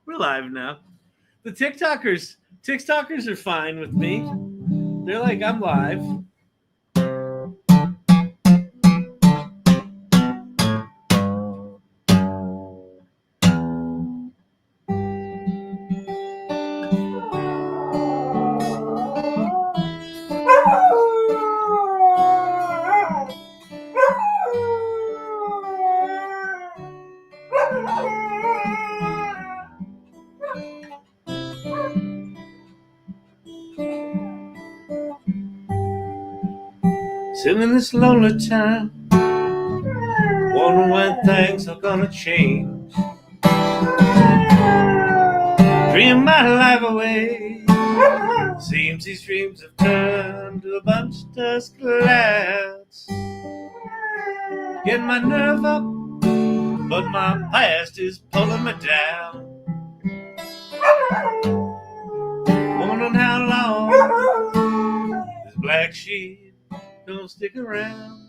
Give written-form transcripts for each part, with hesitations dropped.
We're live now. The TikTokers are fine with me. They're like, I'm live. Sitting in this lonely time, wondering when things are gonna change. Dream my life away. Seems these dreams have turned to a bunch of dust clouds. Getting my nerve up, but my past is pulling me down. Wondering how long this black sheep gonna stick around.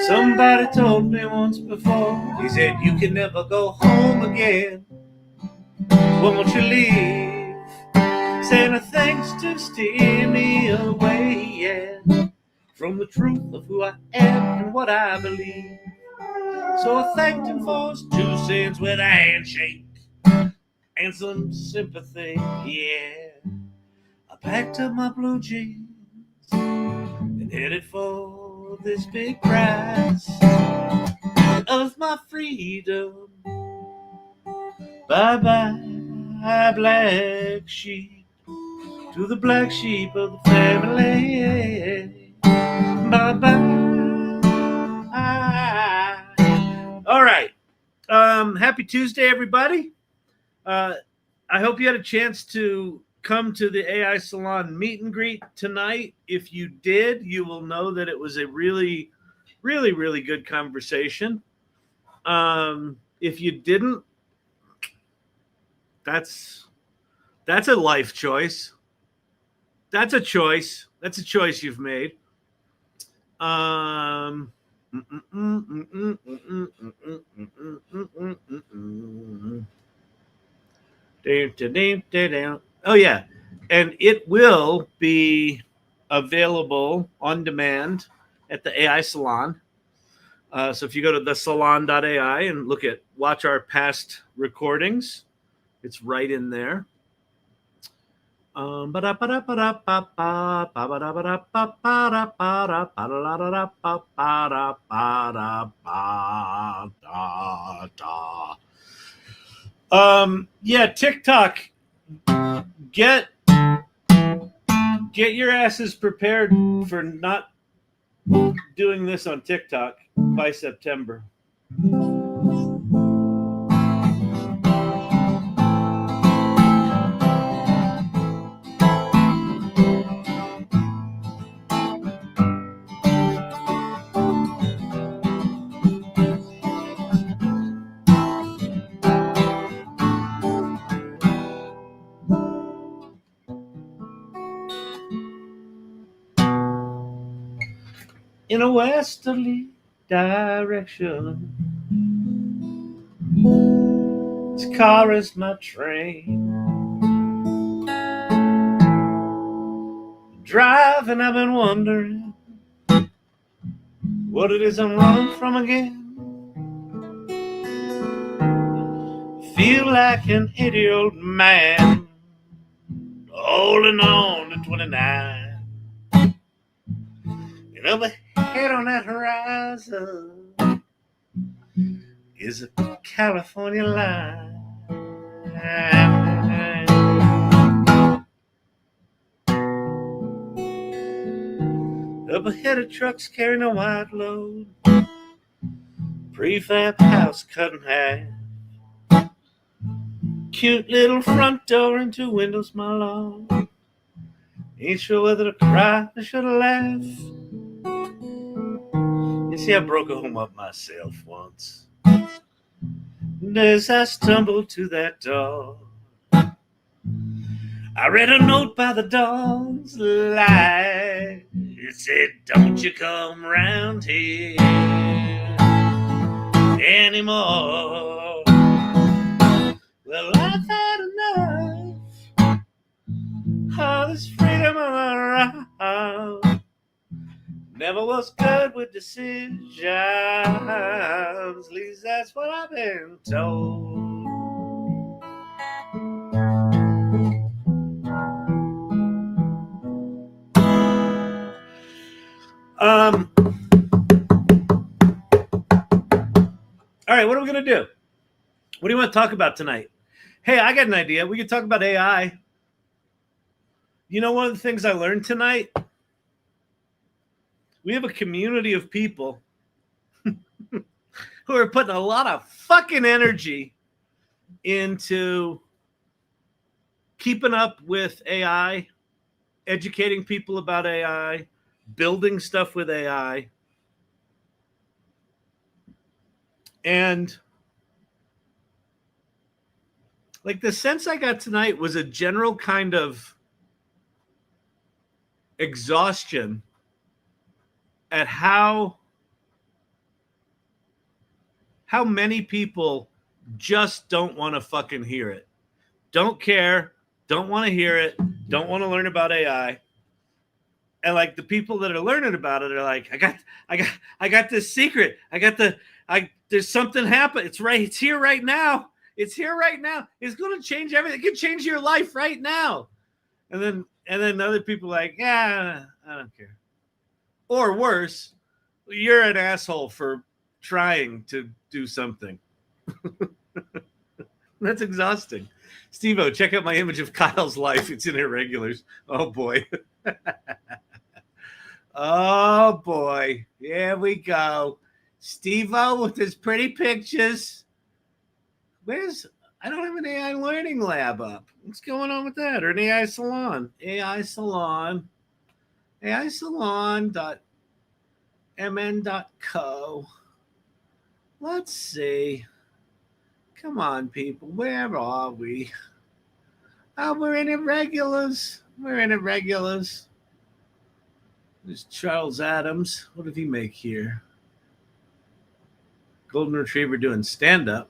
Somebody told me once before, he said, you can never go home again. Won't you leave? Saying things to steer me away, yeah, from the truth of who I am and what I believe. So I thanked him for his 2 cents with a handshake and some sympathy, yeah. I packed up my blue jeans and headed for this big prize of my freedom. Bye-bye, black sheep, to the black sheep of the family. Bye-bye. All right. Happy Tuesday, everybody. I hope you had a chance to come to the AI Salon meet and greet tonight. If you did, you will know that it was a really, really, really good conversation. If you didn't, that's a life choice. That's a choice. That's a choice you've made. Oh, yeah. And it will be available on demand at the AI Salon. So if you go to thesalon.ai and watch our past recordings, it's right in there. Yeah, TikTok, get your asses prepared for not doing this on TikTok by September. In a westerly direction, this car is my train. Driving, I've been wondering what it is I'm running from again. Feel like an 80-year-old man holding on to 29. And overhead on that horizon is a California line. Up ahead of trucks carrying a wide load, prefab house cut in half, cute little front door and 2 windows, my lord. Ain't sure whether to cry or should I laugh. You see, I broke a home up myself once. And as I stumbled to that door, I read a note by the dawn's light. It said, don't you come round here. anymore. Well, I've had enough of this freedom around. Never was good with decisions. At least that's what I've been told. All right, what are we going to do? What do you want to talk about tonight? Hey, I got an idea. We could talk about AI. You know, one of the things I learned tonight, we have a community of people who are putting a lot of fucking energy into keeping up with AI, educating people about AI, building stuff with AI. And like the sense I got tonight was a general kind of exhaustion at how many people just don't want to fucking hear it. Don't care, don't want to hear it, don't want to learn about AI. And like the people that are learning about it are like, I got this secret. There's something happened. It's here right now. It's here right now. It's going to change everything. It can change your life right now. And then other people are like, yeah, I don't care. Or worse, you're an asshole for trying to do something. That's exhausting. Steve-O, check out my image of Kyle's life. It's in Irregulars. Oh, boy. Oh, boy. Here we go. Steve-O with his pretty pictures. I don't have an AI learning lab up. What's going on with that? Or an AI Salon. AI Salon. AI Salon.mn.co. Let's see. Come on, people. Where are we? Oh, we're in Irregulars. We're in Irregulars. There's Charles Adams. What did he make here? Golden Retriever doing stand-up.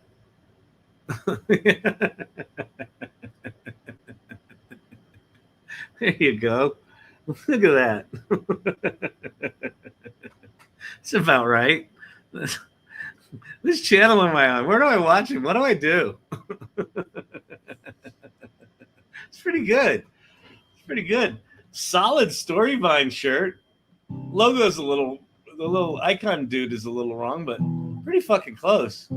There you go. Look at that. It's about right. Which channel am I on? Where do I watch him? What do I do? It's pretty good. It's pretty good. Solid Storyvine shirt. Logo's the little icon dude is a little wrong, but pretty fucking close.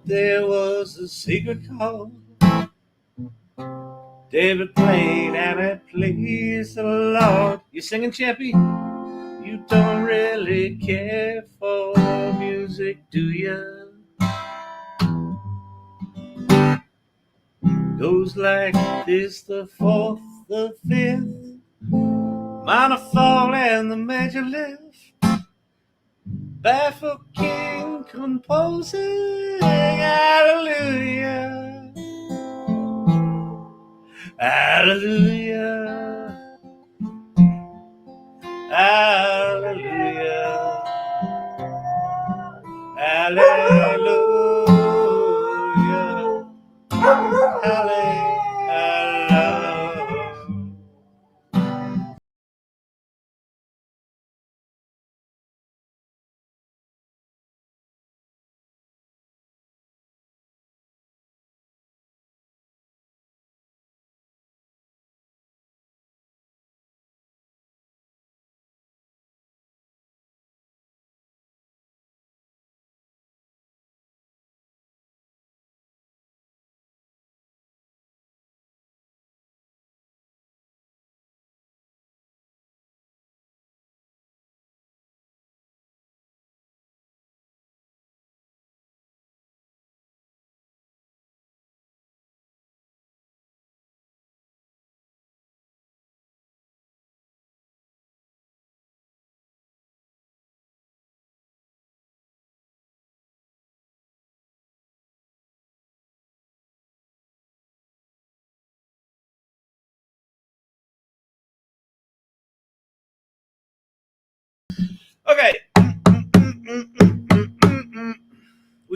There was a secret chord David played and it pleased the Lord. You singing, Chappie? You don't really care for music, do you? Goes like this, the fourth, the fifth, minor fall and the major lift. Barefoot king composing, hallelujah, hallelujah, hallelujah, hallelujah, hallelujah.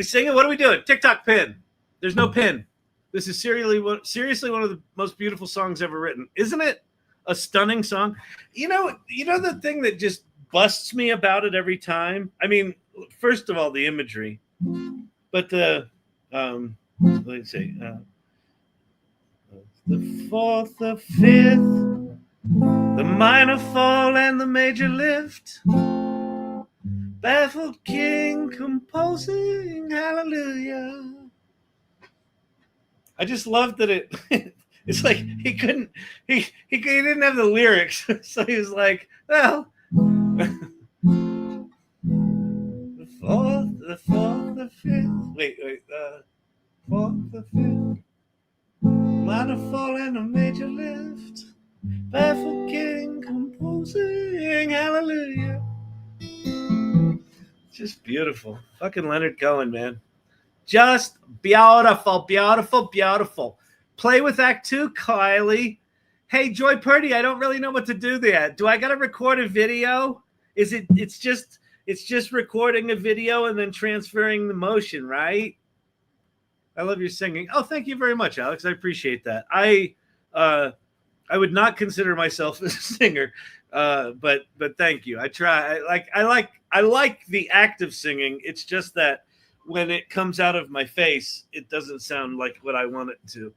We singing? What are we doing? TikTok pin. There's no pin. This is seriously one of the most beautiful songs ever written. Isn't it a stunning song? You know the thing that just busts me about it every time? I mean, first of all, the imagery. But the let's see. The fourth, the fifth, the minor fall and the major lift. Baffled king composing hallelujah. I just love that it it's like he didn't have the lyrics, so he was like, well, the fourth, the fifth, fourth, the fifth, minor fall and a major lift, baffled king composing hallelujah. Just beautiful. Fucking Leonard Cohen, man. Just beautiful, beautiful, beautiful. Play with Act 2, Kylie. Hey, Joy Purdy, I don't really know what to do there. Do I got to record a video? It's just recording a video and then transferring the motion, right? I love your singing. Oh, thank you very much, Alex. I appreciate that. I would not consider myself a singer, but thank you. I try. I like the act of singing. It's just that when it comes out of my face, it doesn't sound like what I want it to.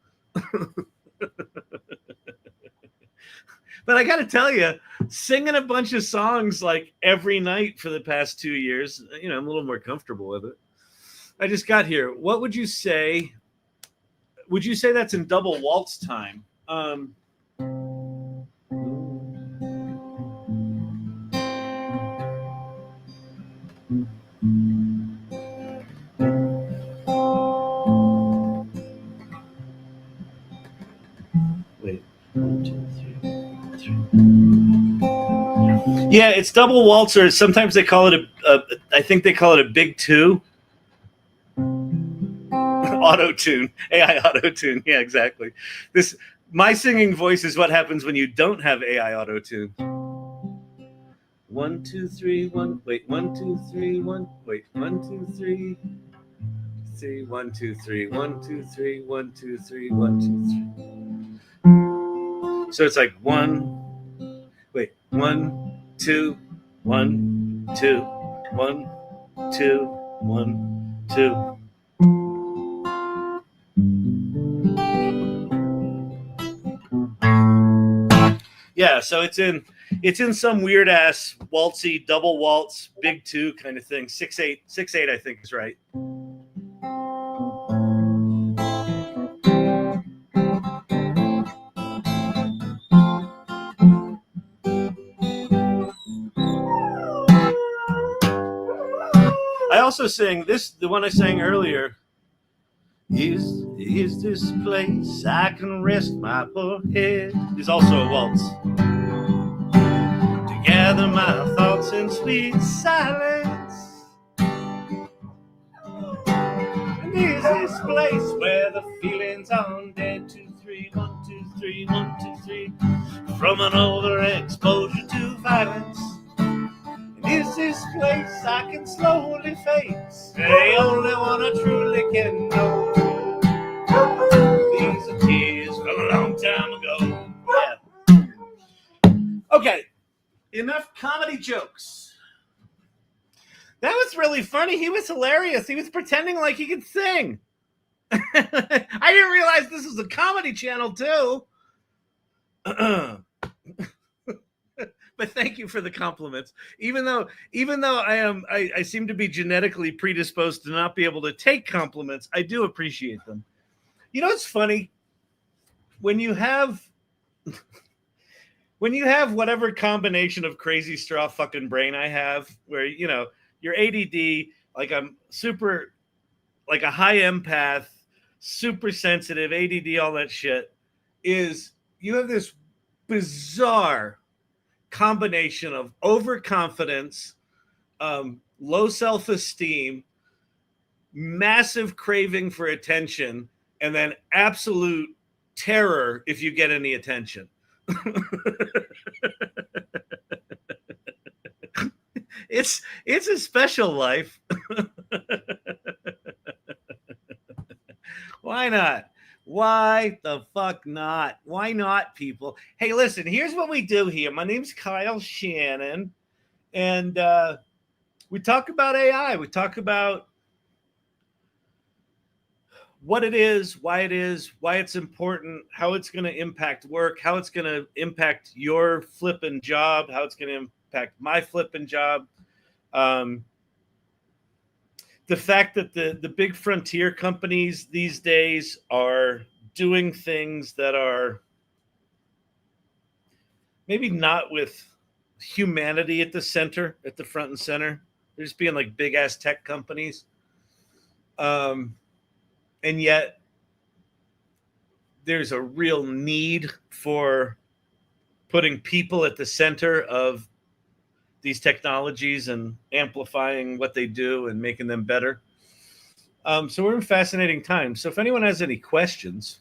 But I got to tell you, singing a bunch of songs like every night for the past 2 years, I'm a little more comfortable with it. I just got here. What would you say? Would you say that's in double waltz time? Wait, 1, 2, 3, 3. Yeah, it's double waltz, or sometimes they call it I think they call it a big two. Auto tune, AI auto tune. Yeah, exactly. My singing voice is what happens when you don't have AI auto tune. 1, 2, 3, 1. Wait, 1, 2, 3, 1. Wait, 1, 2, 3. 3, 1, 2, 3, 1, 2, 3, 1, 2, 3, 1, 2, 3. So it's like 1. Wait, 1, 2, 1, 2, 1, 2, 1, 2. Yeah, so it's in some weird ass waltzy double waltz big two kind of thing. 6/8 I think is right. I also sing this, the one I sang earlier. Is this place I can rest my poor head? Is also a waltz. To gather my thoughts in sweet silence. And is this place where the feelings are dead? 2, 3, 1, 2, 3, 1, 2, 3. From an overexposure to violence. Is this place I can slowly face? The only one I truly can know. These are tears from a long time ago. Yeah. Okay, enough comedy jokes. That was really funny. He was hilarious. He was pretending like he could sing. I didn't realize this was a comedy channel too. But thank you for the compliments. Even though I seem to be genetically predisposed to not be able to take compliments, I do appreciate them. You know, it's funny when you have whatever combination of crazy straw fucking brain I have, where you're ADD, like I'm super, like a high empath, super sensitive, ADD, all that shit, is you have this bizarre combination of overconfidence, low self-esteem, massive craving for attention, and then absolute terror if you get any attention. It's a special life. Why not? Why the fuck not? Why not, people? Hey, listen, here's what we do here. My name's Kyle Shannon, and we talk about AI. We talk about what it is, why it's important, how it's going to impact work, how it's going to impact your flipping job, how it's going to impact my flipping job. The fact that the big frontier companies these days are doing things that are maybe not with humanity at the center, at the front and center. They're just being like big ass tech companies. And yet there's a real need for putting people at the center of these technologies and amplifying what they do and making them better. So we're in fascinating times. So if anyone has any questions,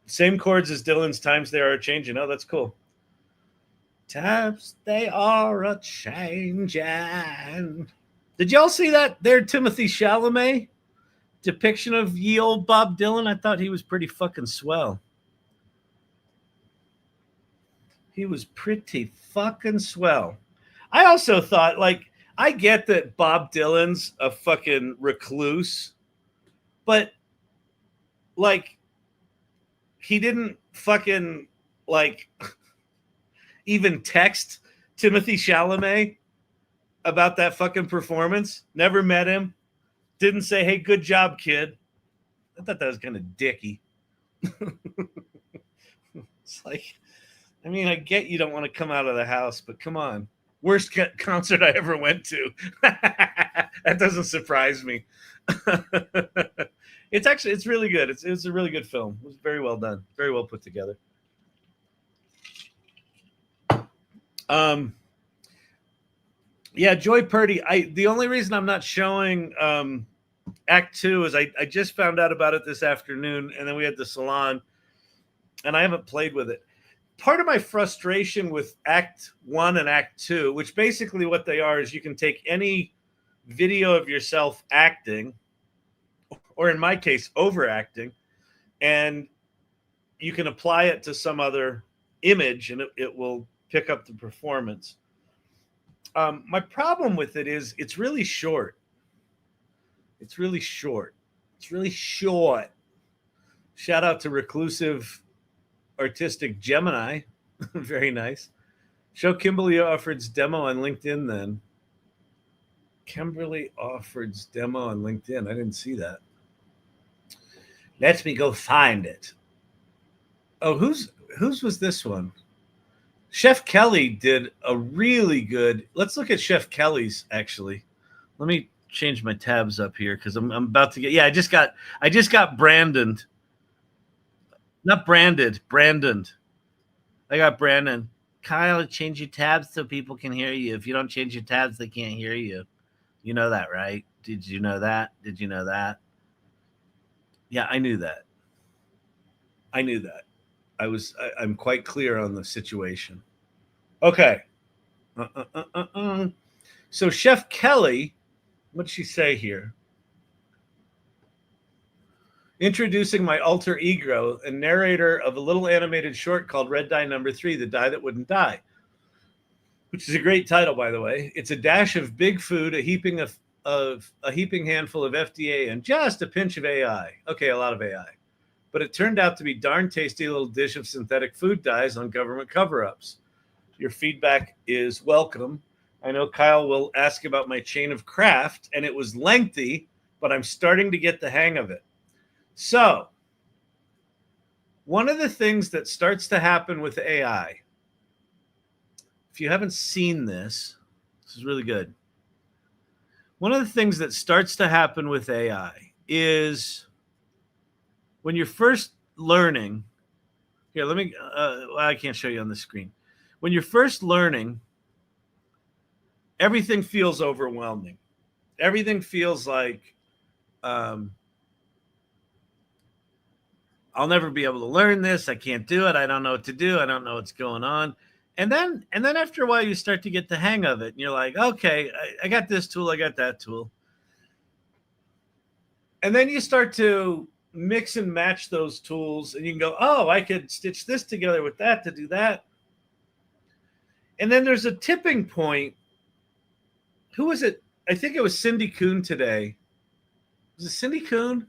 same chords as Dylan's, times they are changing. Oh, that's cool. Times they are a changing. Did y'all see that there Timothy Chalamet depiction of ye old Bob Dylan? I thought he was pretty fucking swell. He was pretty fucking swell. I also thought, like, I get that Bob Dylan's a fucking recluse, but like, he didn't fucking like even text Timothy Chalamet about that fucking performance. Never met him. Didn't say, hey, good job, kid. I thought that was kind of dicky. It's like, I mean, I get you don't want to come out of the house, but come on. Worst concert I ever went to. That doesn't surprise me. It's really good. It's a really good film. It was very well done. Very well put together. Yeah, Joy Purdy. The only reason I'm not showing Act 2 is I just found out about it this afternoon, and then we had the salon, and I haven't played with it. Part of my frustration with Act 1 and Act 2, which basically what they are is you can take any video of yourself acting, or in my case, overacting, and you can apply it to some other image, and it will pick up the performance. My problem with it is it's really short. It's really short. Shout out to Reclusive Artistic Gemini. Very nice. Show Kimberly Offord's demo on LinkedIn then. Kimberly Offord's demo on LinkedIn. I didn't see that. Let me go find it. Oh, whose was this one? Chef Kelly did a really good. Let's look at Chef Kelly's actually. Let me change my tabs up here because I'm about to get. Yeah, I just got Brandoned. Not branded, Brandoned. I got Brandon. Kyle, change your tabs so people can hear you. If you don't change your tabs, they can't hear you. You know that, right? Did you know that? Did you know that? Yeah, I knew that. I'm quite clear on the situation. Okay. So Chef Kelly, what'd she say here? Introducing my alter ego and narrator of a little animated short called Red Die Number 3, The Die That Wouldn't Die, which is a great title, by the way. It's a dash of big food, a heaping handful of FDA, and just a pinch of AI. Okay, a lot of AI. But it turned out to be darn tasty little dish of synthetic food dyes on government cover-ups. Your feedback is welcome. I know Kyle will ask about my chain of craft, and it was lengthy, but I'm starting to get the hang of it. So, one of the things that starts to happen with AI, if you haven't seen this is really good. One of the things that starts to happen with AI is when you're first learning. Here, let me, I can't show you on the screen. When you're first learning, everything feels overwhelming. Everything feels like, I'll never be able to learn this. I can't do it. I don't know what to do. I don't know what's going on. And then after a while, you start to get the hang of it. And you're like, okay, I got this tool. I got that tool. And then you start to mix and match those tools, and you can go, oh, I could stitch this together with that to do that. And then there's a tipping point. Who was it? I think it was Cindy Kuhn today. Was it Cindy Kuhn?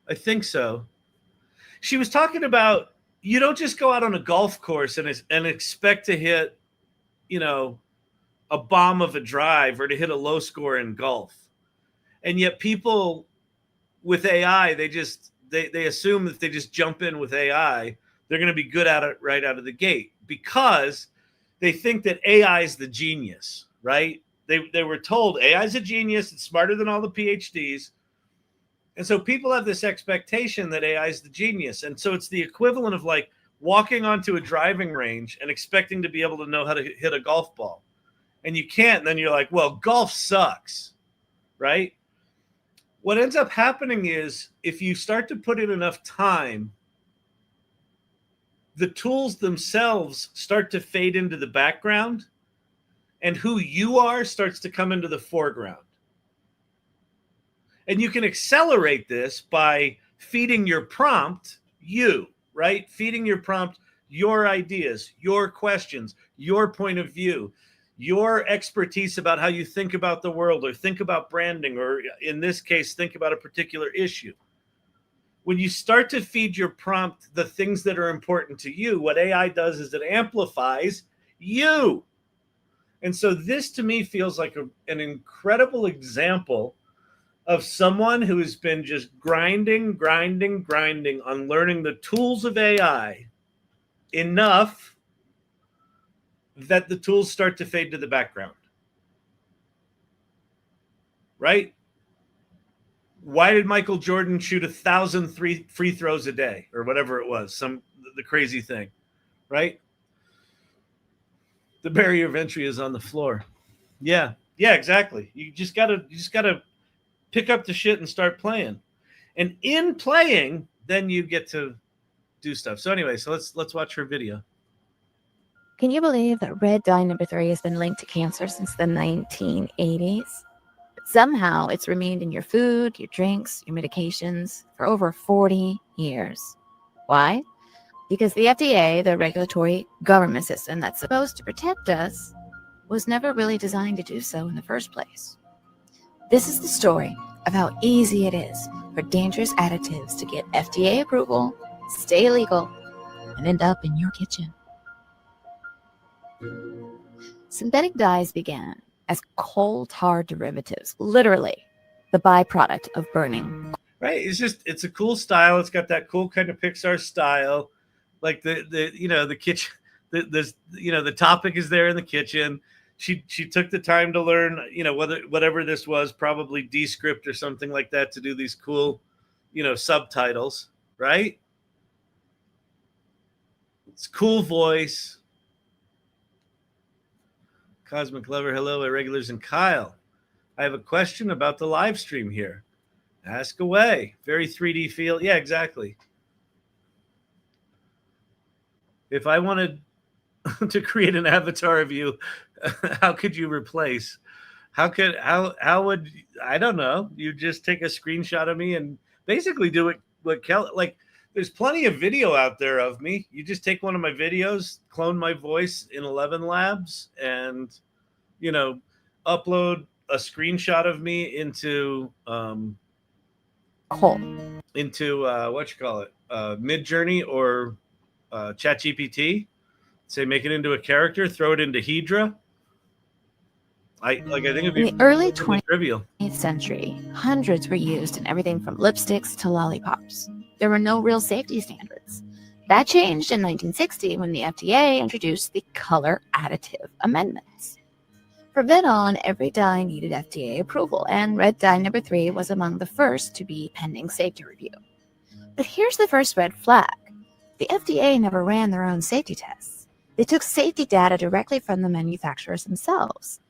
I think so. She was talking about you don't just go out on a golf course and expect to hit, a bomb of a drive or to hit a low score in golf. And yet people with AI, they assume that they just jump in with AI, they're going to be good at it right out of the gate because they think that AI is the genius, right? They were told AI is a genius, it's smarter than all the PhDs. And so people have this expectation that AI is the genius. And so it's the equivalent of like walking onto a driving range and expecting to be able to know how to hit a golf ball. And you can't. And then you're like, well, golf sucks, right? What ends up happening is if you start to put in enough time, the tools themselves start to fade into the background and who you are starts to come into the foreground. And you can accelerate this by feeding your prompt, right? Feeding your prompt, your ideas, your questions, your point of view, your expertise about how you think about the world or think about branding, or in this case, think about a particular issue. When you start to feed your prompt the things that are important to you, what AI does is it amplifies you. And so this to me feels like an incredible example of someone who has been just grinding on learning the tools of AI enough that the tools start to fade to the background. Right? Why did Michael Jordan shoot 1,000 free throws a day or whatever it was? The crazy thing, right? The barrier of entry is on the floor. Yeah, exactly. You just gotta pick up the shit and start playing. And in playing, then you get to do stuff. So anyway, so let's watch her video. Can you believe that red dye number 3 has been linked to cancer since the 1980s? But somehow it's remained in your food, your drinks, your medications for over 40 years. Why? Because the FDA, the regulatory government system that's supposed to protect us, was never really designed to do so in the first place. This is the story of how easy it is for dangerous additives to get FDA approval, stay legal, and end up in your kitchen. Synthetic dyes began as coal tar derivatives, literally the byproduct of burning. Right. It's a cool style. It's got that cool kind of Pixar style. Like the kitchen, the topic is there in the kitchen. She took the time to learn, whatever this was, probably Descript or something like that, to do these cool, subtitles, right? It's cool voice. Cosmic Lover, hello, irregulars, and Kyle. I have a question about the live stream here. Ask away. Very 3D feel. Yeah, exactly. If I wanted to create an avatar of you, how could you replace? How would, I don't know. You just take a screenshot of me and basically do what Kelly, like, there's plenty of video out there of me. You just take one of my videos, clone my voice in 11 Labs, and, upload a screenshot of me into Midjourney or ChatGPT. Say make it into a character, throw it into Hedra. I think it'd be in the early 20th trivial. century, hundreds were used in everything from lipsticks to lollipops. There were no real safety standards. That changed in 1960 when the FDA introduced the color additive amendments. From then on, every dye needed FDA approval, and red dye number 3 was among the first to be pending safety review. But here's the first red flag. The FDA never ran their own safety tests. They took safety data directly from the manufacturers themselves.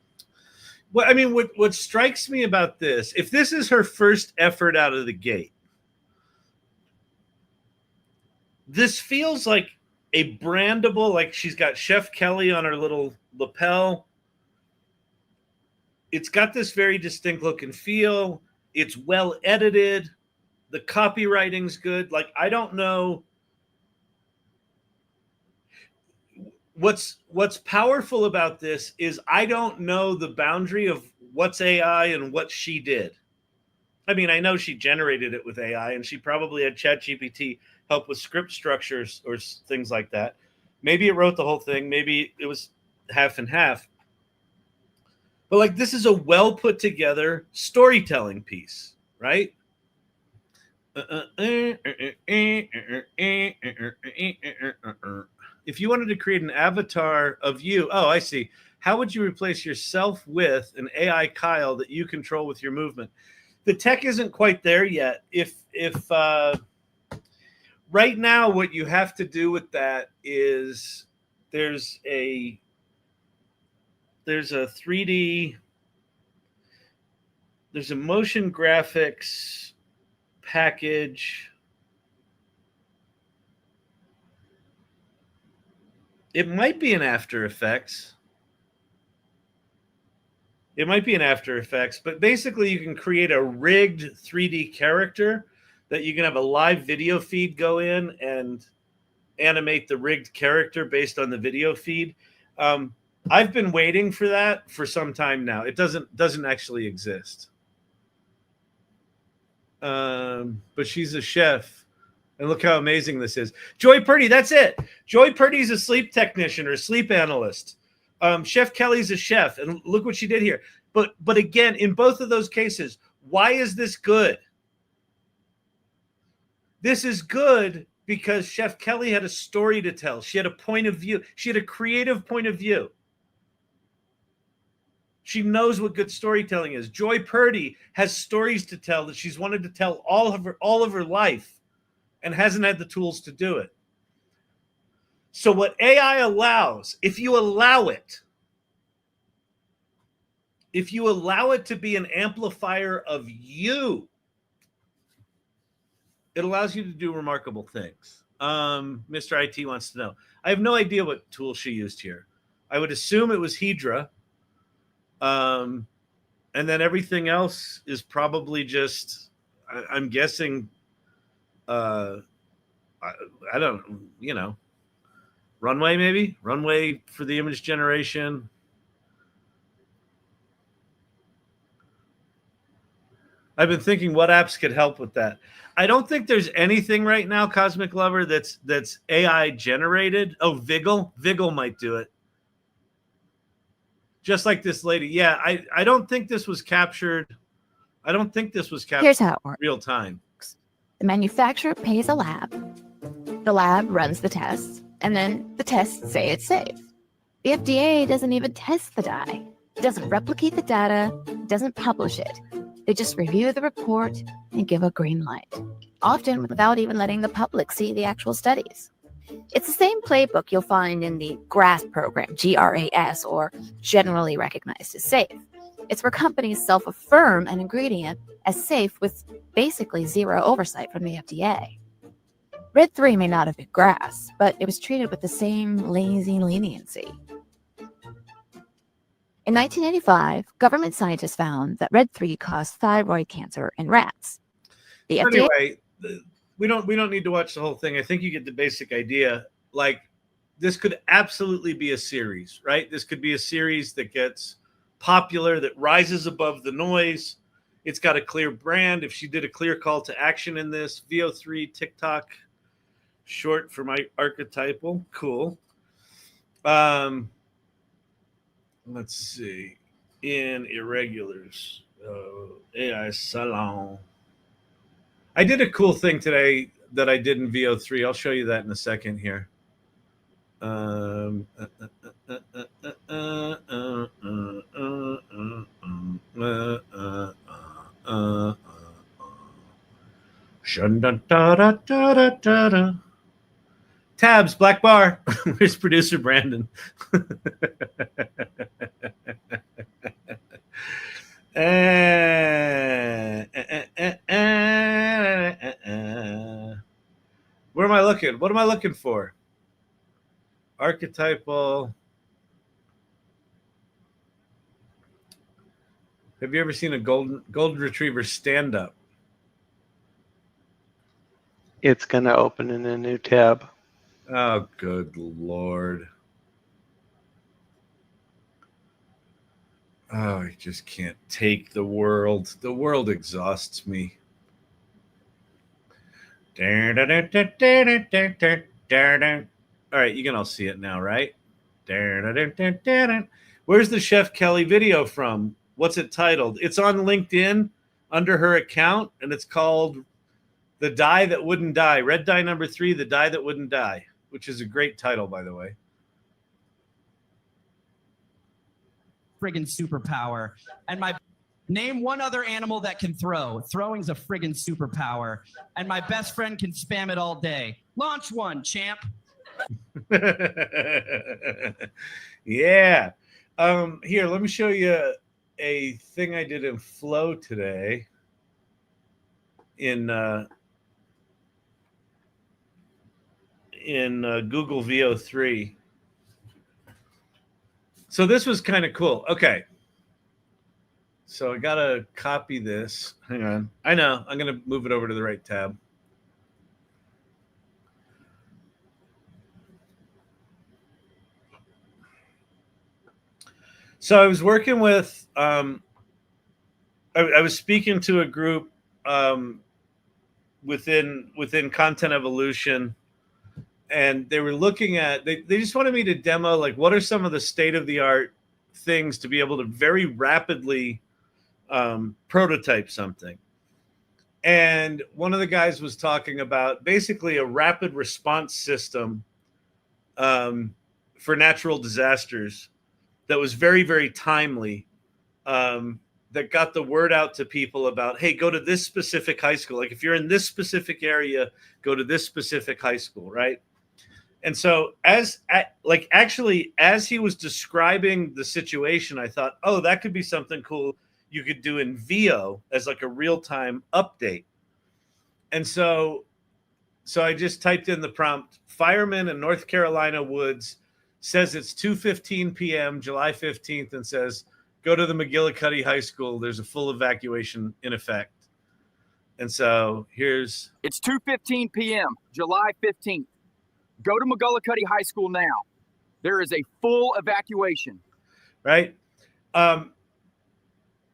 Well, I mean, what strikes me about this, if this is her first effort out of the gate, this feels like a brandable, like she's got Chef Kelly on her little lapel. It's got this very distinct look and feel. It's well edited. The copywriting's good. Like, I don't know what's powerful about this is I don't know the boundary of what's AI and what she did. I mean, I know she generated it with AI, and she probably had ChatGPT help with script structures or things like that. Maybe it wrote the whole thing. Maybe it was half and half. But like, this is a well put together storytelling piece, right? If you wanted to create an avatar of you, oh, I see. How would you replace yourself with an AI Kyle that you control with your movement? The tech isn't quite there yet. If right now what you have to do with that is there's a 3D, there's a motion graphics package. It might be an After Effects. It might be an After Effects, but basically you can create a rigged 3D character that you can have a live video feed go in and animate the rigged character based on the video feed. I've been waiting for that for some time now. It doesn't actually exist. But she's a chef. And look how amazing this is. Joy Purdy, that's it. Joy Purdy's a sleep technician or sleep analyst. Chef Kelly's a chef. And look what she did here. But again, in both of those cases, why is this good? This is good because Chef Kelly had a story to tell. She had a point of view. She had a creative point of view. She knows what good storytelling is. Joy Purdy has stories to tell that she's wanted to tell all of her life and hasn't had the tools to do it. So what AI allows, if you allow it to be an amplifier of you, it allows you to do remarkable things. Mr. IT wants to know. I have no idea what tool she used here. I would assume it was Hedra. And then everything else is probably just, I'm guessing, I don't, Runway maybe? Runway for the image generation. I've been thinking what apps could help with that. I don't think there's anything right now, Cosmic Lover, that's AI generated. Oh, Viggle might do it. Just like this lady. Yeah, I don't think this was captured. Here's how it works. Real time. The manufacturer pays a lab. The lab runs the tests, and then the tests say it's safe. The FDA doesn't even test the dye. It doesn't replicate the data. It doesn't publish it. They just review the report and give a green light, often without even letting the public see the actual studies. It's the same playbook you'll find in the GRAS program, GRAS, or generally recognized as safe. It's where companies self-affirm an ingredient as safe with basically zero oversight from the FDA. Red 3 may not have been GRAS, but it was treated with the same lazy leniency. In 1985, government scientists found that Red 3 caused thyroid cancer in rats. The FDA anyway, we don't need to watch the whole thing. I think you get the basic idea. Like, this could absolutely be a series, right? This could be a series that gets popular, that rises above the noise. It's got a clear brand. If she did a clear call to action in this, VO3 TikTok, short for my archetypal, cool. Let's see. In irregulars, AI Salon. I did a cool thing today that I did in VO3. I'll show you that in a second here. Tabs, black bar. Where's producer Brandon? Where am I looking? What am I looking for? Archetypal. Have you ever seen a golden retriever stand up? It's going to open in a new tab. Oh, good Lord. Oh, I just can't take the world. The world exhausts me. All right, you can all see it now, right? Where's the Chef Kelly video from? What's it titled? It's on LinkedIn under her account, and it's called The Die That Wouldn't Die. Red die number 3, The Die That Wouldn't Die, which is a great title, by the way. Friggin' superpower. And my name one other animal that can throw. Throwing's a friggin' superpower. And my best friend can spam it all day. Launch one, champ. Yeah. Here, let me show you a thing I did in Flow today in Google VO3. So this was kind of cool. Okay. So I got to copy this. Hang on. I know. I'm going to move it over to the right tab. So I was working with, I was speaking to a group within Content Evolution, and they were looking at, they just wanted me to demo, like, what are some of the state-of-the-art things to be able to very rapidly prototype something. And one of the guys was talking about basically a rapid response system for natural disasters that was very, very timely, that got the word out to people about, hey, go to this specific high school. Like if you're in this specific area, go to this specific high school, right? And so as he was describing the situation, I thought, oh, that could be something cool you could do in VO as like a real-time update. And so I just typed in the prompt, fireman in North Carolina woods says it's 2:15 p.m., July 15th, and says, go to the McGillicuddy High School. There's a full evacuation in effect. And so here's... It's 2:15 p.m., July 15th. Go to McGillicuddy High School now. There is a full evacuation. Right?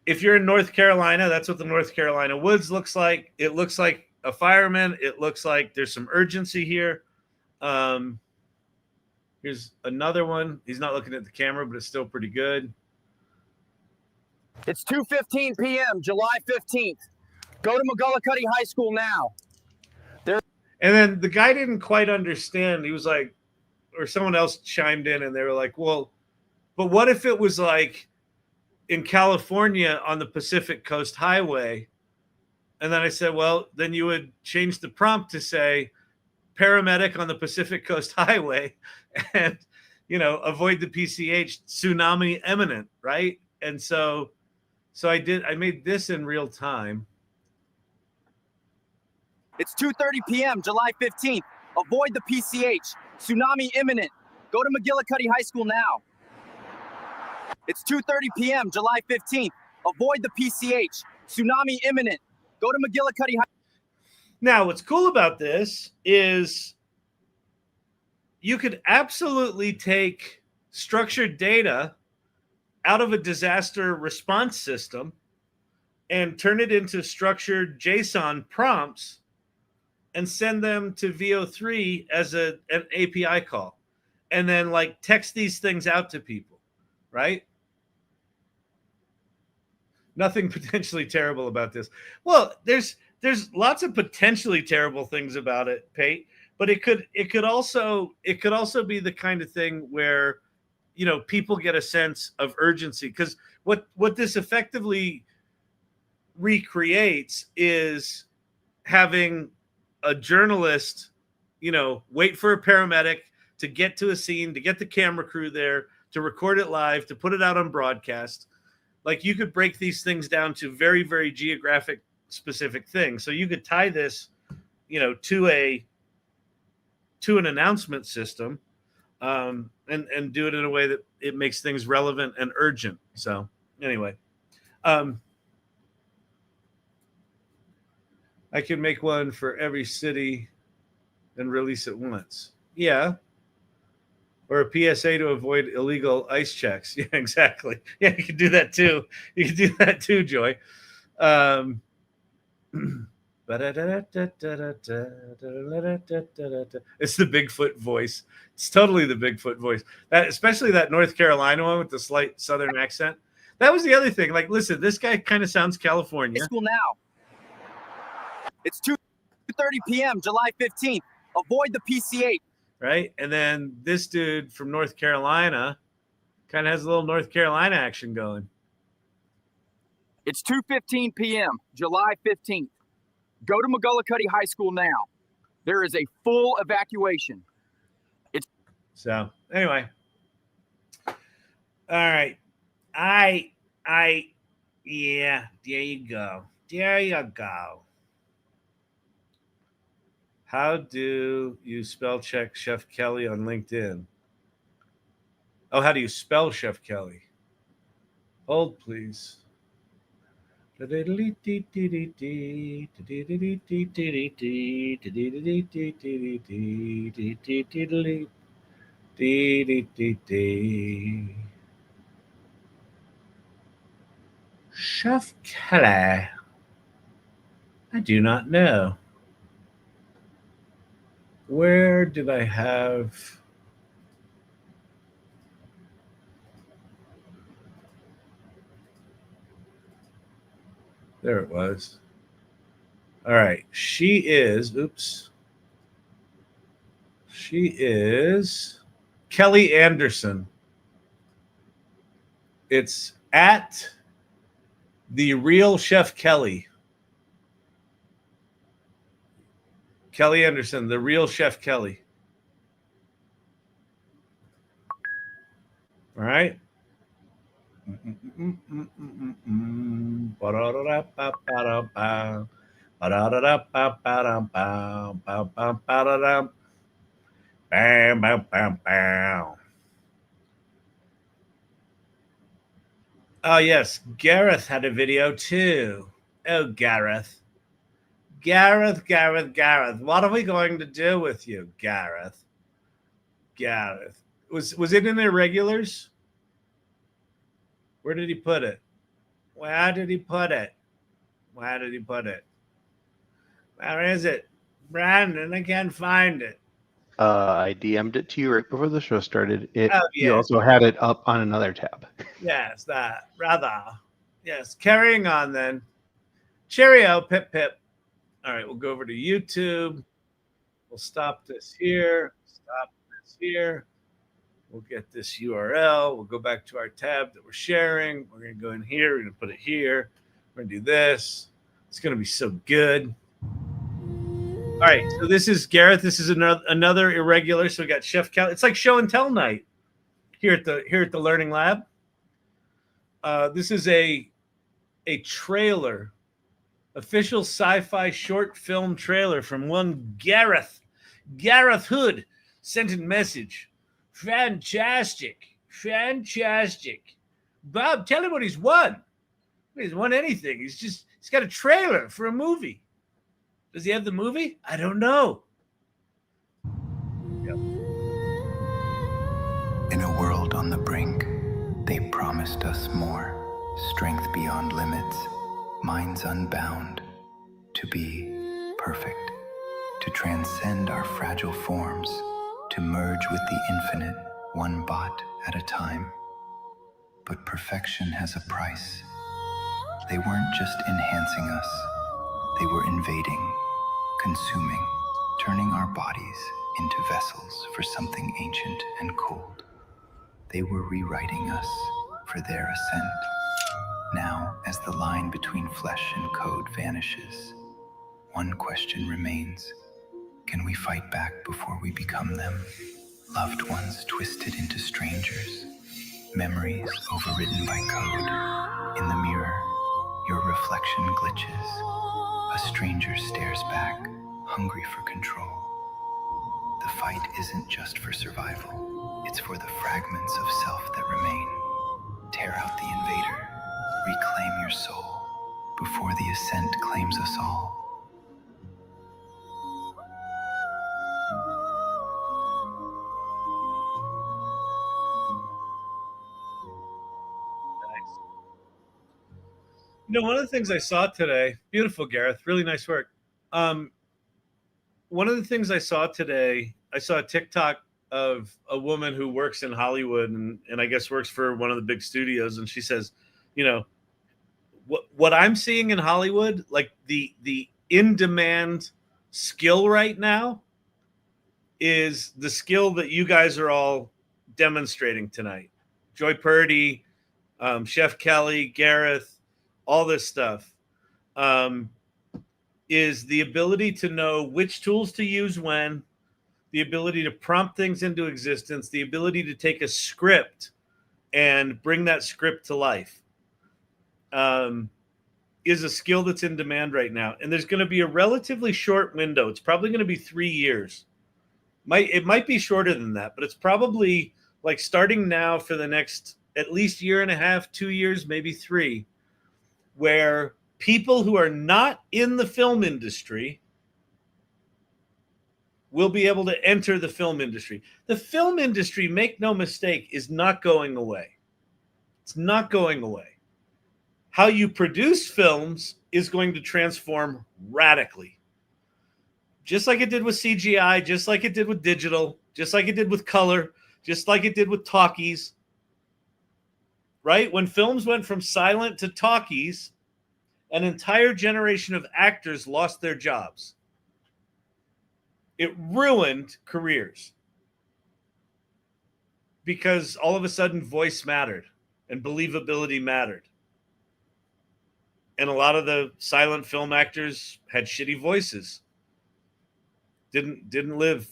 If you're in North Carolina, that's what the North Carolina woods looks like. It looks like a fireman. It looks like there's some urgency here. Here's another one. He's not looking at the camera, but it's still pretty good. It's 2:15 p.m., July 15th. Go to McGillicuddy High School now. And then the guy didn't quite understand. He was like, or someone else chimed in and they were like, well, but what if it was like in California on the Pacific Coast Highway? And then I said, well, then you would change the prompt to say paramedic on the Pacific Coast Highway and, avoid the PCH, tsunami imminent, right? And so I made this in real time. It's 2:30 p.m., July 15th. Avoid the PCH. Tsunami imminent. Go to McGillicuddy High School now. It's 2:30 p.m., July 15th. Avoid the PCH. Tsunami imminent. Go to McGillicuddy High. Now, what's cool about this is you could absolutely take structured data out of a disaster response system and turn it into structured JSON prompts and send them to VO3 as an API call, and then like text these things out to people, right? Nothing potentially terrible about this. Well, there's lots of potentially terrible things about it, Pate, but it could also be the kind of thing where people get a sense of urgency, because what this effectively recreates is having a journalist, wait for a paramedic to get to a scene, to get the camera crew there, to record it live, to put it out on broadcast. Like you could break these things down to very, very geographic specific things. So you could tie this, to an announcement system, and do it in a way that it makes things relevant and urgent. So anyway, I could make one for every city and release it once. Yeah. Or a PSA to avoid illegal ICE checks. Yeah, exactly. Yeah, you can do that too. You can do that too, Joy. It's the Bigfoot voice. It's totally the Bigfoot voice. That, especially that North Carolina one with the slight Southern accent. That was the other thing. Like, listen, this guy kind of sounds California. School now. It's 2:30 p.m. July 15th. Avoid the PCH. Right? And then this dude from North Carolina kind of has a little North Carolina action going. It's 2:15 p.m. July 15th. Go to McGullicuddy High School now. There is a full evacuation. So anyway. All right. Yeah, there you go. There you go. How do you spell check Chef Kelly on LinkedIn? Oh, how do you spell Chef Kelly? Hold, please. Chef Kelly. I do not know. Where did I have... There it was. All right. She is... Oops. She is Kelly Anderson. It's at The Real Chef Kelly. Kelly Anderson, The Real Chef Kelly. All right. Bam, bam, bam, bam. Oh, yes. Gareth had a video too. Oh, Gareth. Gareth. What are we going to do with you, Gareth? Gareth. Was it in the irregulars? Where did he put it? Where did he put it? Where did he put it? Where is it? Brandon, I can't find it. I DM'd it to you right before the show started. You yeah. also had it up on another tab. Yes, that. Rather. Yes, carrying on then. Cheerio, pip, pip. All right, we'll go over to YouTube. We'll stop this here. Stop this here. We'll get this URL. We'll go back to our tab that we're sharing. We're going to go in here. We're going to put it here. We're going to do this. It's going to be so good. All right, so this is Gareth. This is another irregular. So we got Chef Kelly. It's like show and tell night here at the Learning Lab. This is a trailer, official sci-fi short film trailer from one Gareth. Gareth Hood sent a message. Fantastic. Bob, tell him what he's won. He's won anything. He's got a trailer for a movie. Does he have the movie? I don't know. Yep. In a world on the brink, they promised us more. Strength beyond limits, minds unbound. To be perfect. To transcend our fragile forms. To merge with the infinite, one bot at a time. But perfection has a price. They weren't just enhancing us. They were invading, consuming, turning our bodies into vessels for something ancient and cold. They were rewriting us for their ascent. Now, as the line between flesh and code vanishes, one question remains. Can we fight back before we become them? Loved ones twisted into strangers, memories overwritten by code. In the mirror, your reflection glitches. A stranger stares back, hungry for control. The fight isn't just for survival. It's for the fragments of self that remain. Tear out the invader. Reclaim your before the ascent claims us all. You know, one of the things I saw today, beautiful, Gareth, really nice work. One of the things I saw today, I saw a TikTok of a woman who works in Hollywood and I guess works for one of the big studios. And she says, you know, what I'm seeing in Hollywood, like the in-demand skill right now is the skill that you guys are all demonstrating tonight. Joy Purdy, Chef Kelly, Gareth, all this stuff, is the ability to know which tools to use when, the ability to prompt things into existence, the ability to take a script and bring that script to life, is a skill that's in demand right now. And there's going to be a relatively short window. It's probably going to be 3 years. It might be shorter than that, but it's probably like starting now for the next at least year and a half, 2 years, maybe 3, where people who are not in the film industry will be able to enter the film industry. The film industry, make no mistake, is not going away. It's not going away. How you produce films is going to transform radically. Just like it did with CGI, just like it did with digital, just like it did with color, just like it did with talkies. Right? When films went from silent to talkies, an entire generation of actors lost their jobs. It ruined careers because all of a sudden voice mattered and believability mattered. And a lot of the silent film actors had shitty voices. Didn't live,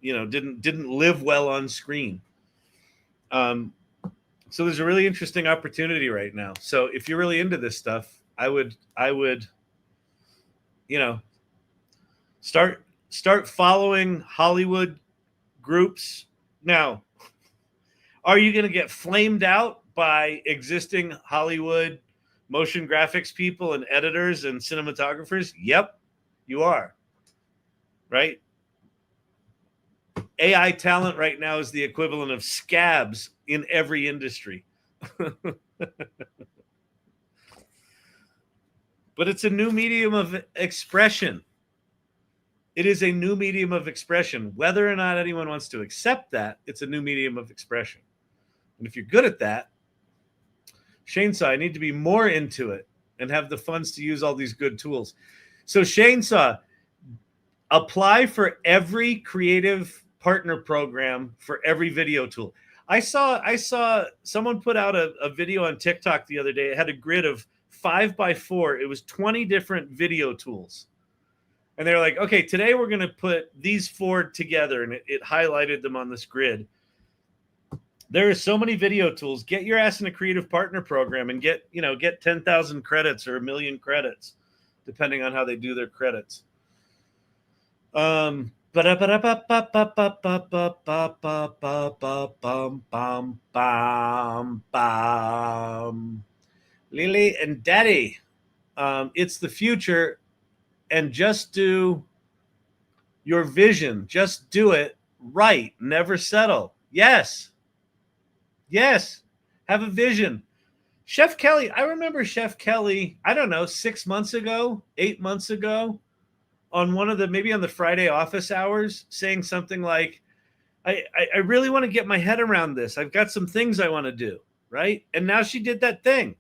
didn't live well on screen. So there's a really interesting opportunity right now. So if you're really into this stuff, I would, start following Hollywood groups. Now, are you going to get flamed out by existing Hollywood motion graphics people and editors and cinematographers? Yep, you are. Right? AI talent right now is the equivalent of scabs in every industry. But it's a new medium of expression. It is a new medium of expression. Whether or not anyone wants to accept that, it's a new medium of expression. And if you're good at that, Shane saw, I need to be more into it and have the funds to use all these good tools. So Shane saw, apply for every creative partner program for every video tool. I saw someone put out a video on TikTok the other day. It had a grid of 5x4. It was 20 different video tools. And they're like, okay, today we're going to put these 4 together. And it highlighted them on this grid. There are so many video tools. Get your ass in a creative partner program and get 10,000 credits or 1 million credits, depending on how they do their credits. Lily and Daddy, it's the future, and just do your vision. Just do it right. Never settle. Yes. Have a vision. Chef Kelly, I remember Chef Kelly, I don't know, 6 months ago, 8 months ago, on one of the, maybe on the Friday office hours, saying something like, I really want to get my head around this. I've got some things I want to do, right? And now she did that thing.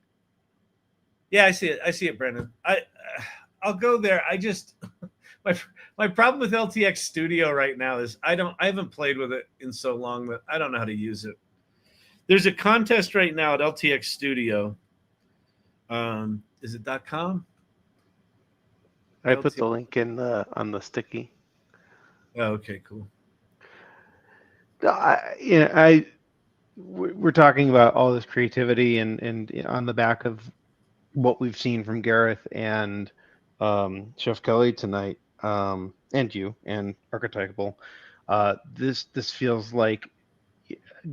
Yeah, I see it, Brendan. I'll go there. I just, my problem with LTX Studio right now is I haven't played with it in so long that I don't know how to use it. There's a contest right now at LTX Studio. Is it .com? I put the link in on the sticky. Oh, okay, cool. We're talking about all this creativity and on the back of what we've seen from Gareth and Chef Kelly tonight, and you and Archetypal. This feels like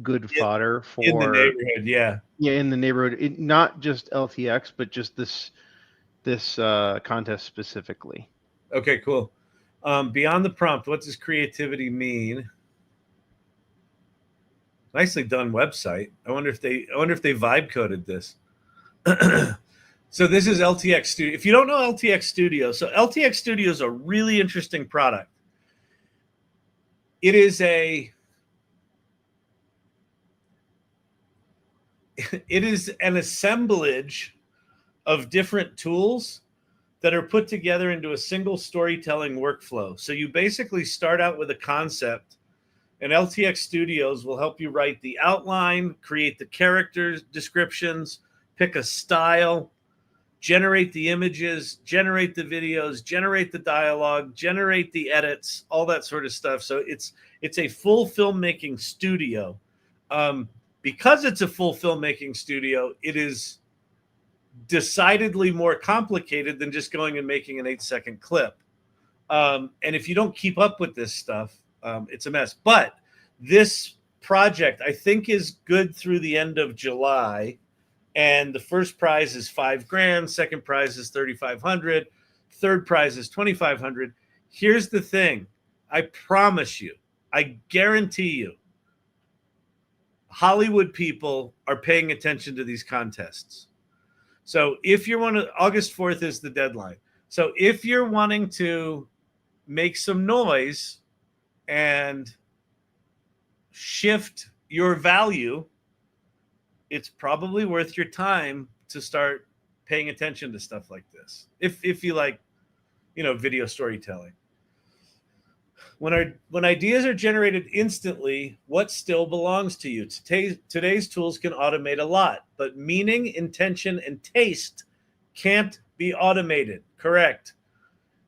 good fodder for in the neighborhood. Yeah. Yeah, in the neighborhood, not just LTX, but just this contest specifically. Okay, cool. Beyond the prompt, what does creativity mean? Nicely done website. I wonder if they vibe coded this. So this is LTX Studio. If you don't know LTX Studio, so LTX Studio is a really interesting product. It is an assemblage of different tools that are put together into a single storytelling workflow. So you basically start out with a concept, and LTX Studios will help you write the outline, create the characters, descriptions, pick a style, generate the images, generate the videos, generate the dialogue, generate the edits, all that sort of stuff. So it's a full filmmaking studio. Because it's a full filmmaking studio, it is decidedly more complicated than just going and making an 8-second clip. And if you don't keep up with this stuff, it's a mess. But this project, I think, is good through the end of July. And the first prize is $5,000. Second prize is $3,500. Third prize is $2,500. Here's the thing. I promise you, I guarantee you, Hollywood people are paying attention to these contests. So if you're August 4th is the deadline. So if you're wanting to make some noise and shift your value, it's probably worth your time to start paying attention to stuff like this. If you like, video storytelling. When ideas are generated instantly, what still belongs to you? Today's tools can automate a lot, but meaning, intention, and taste can't be automated. Correct.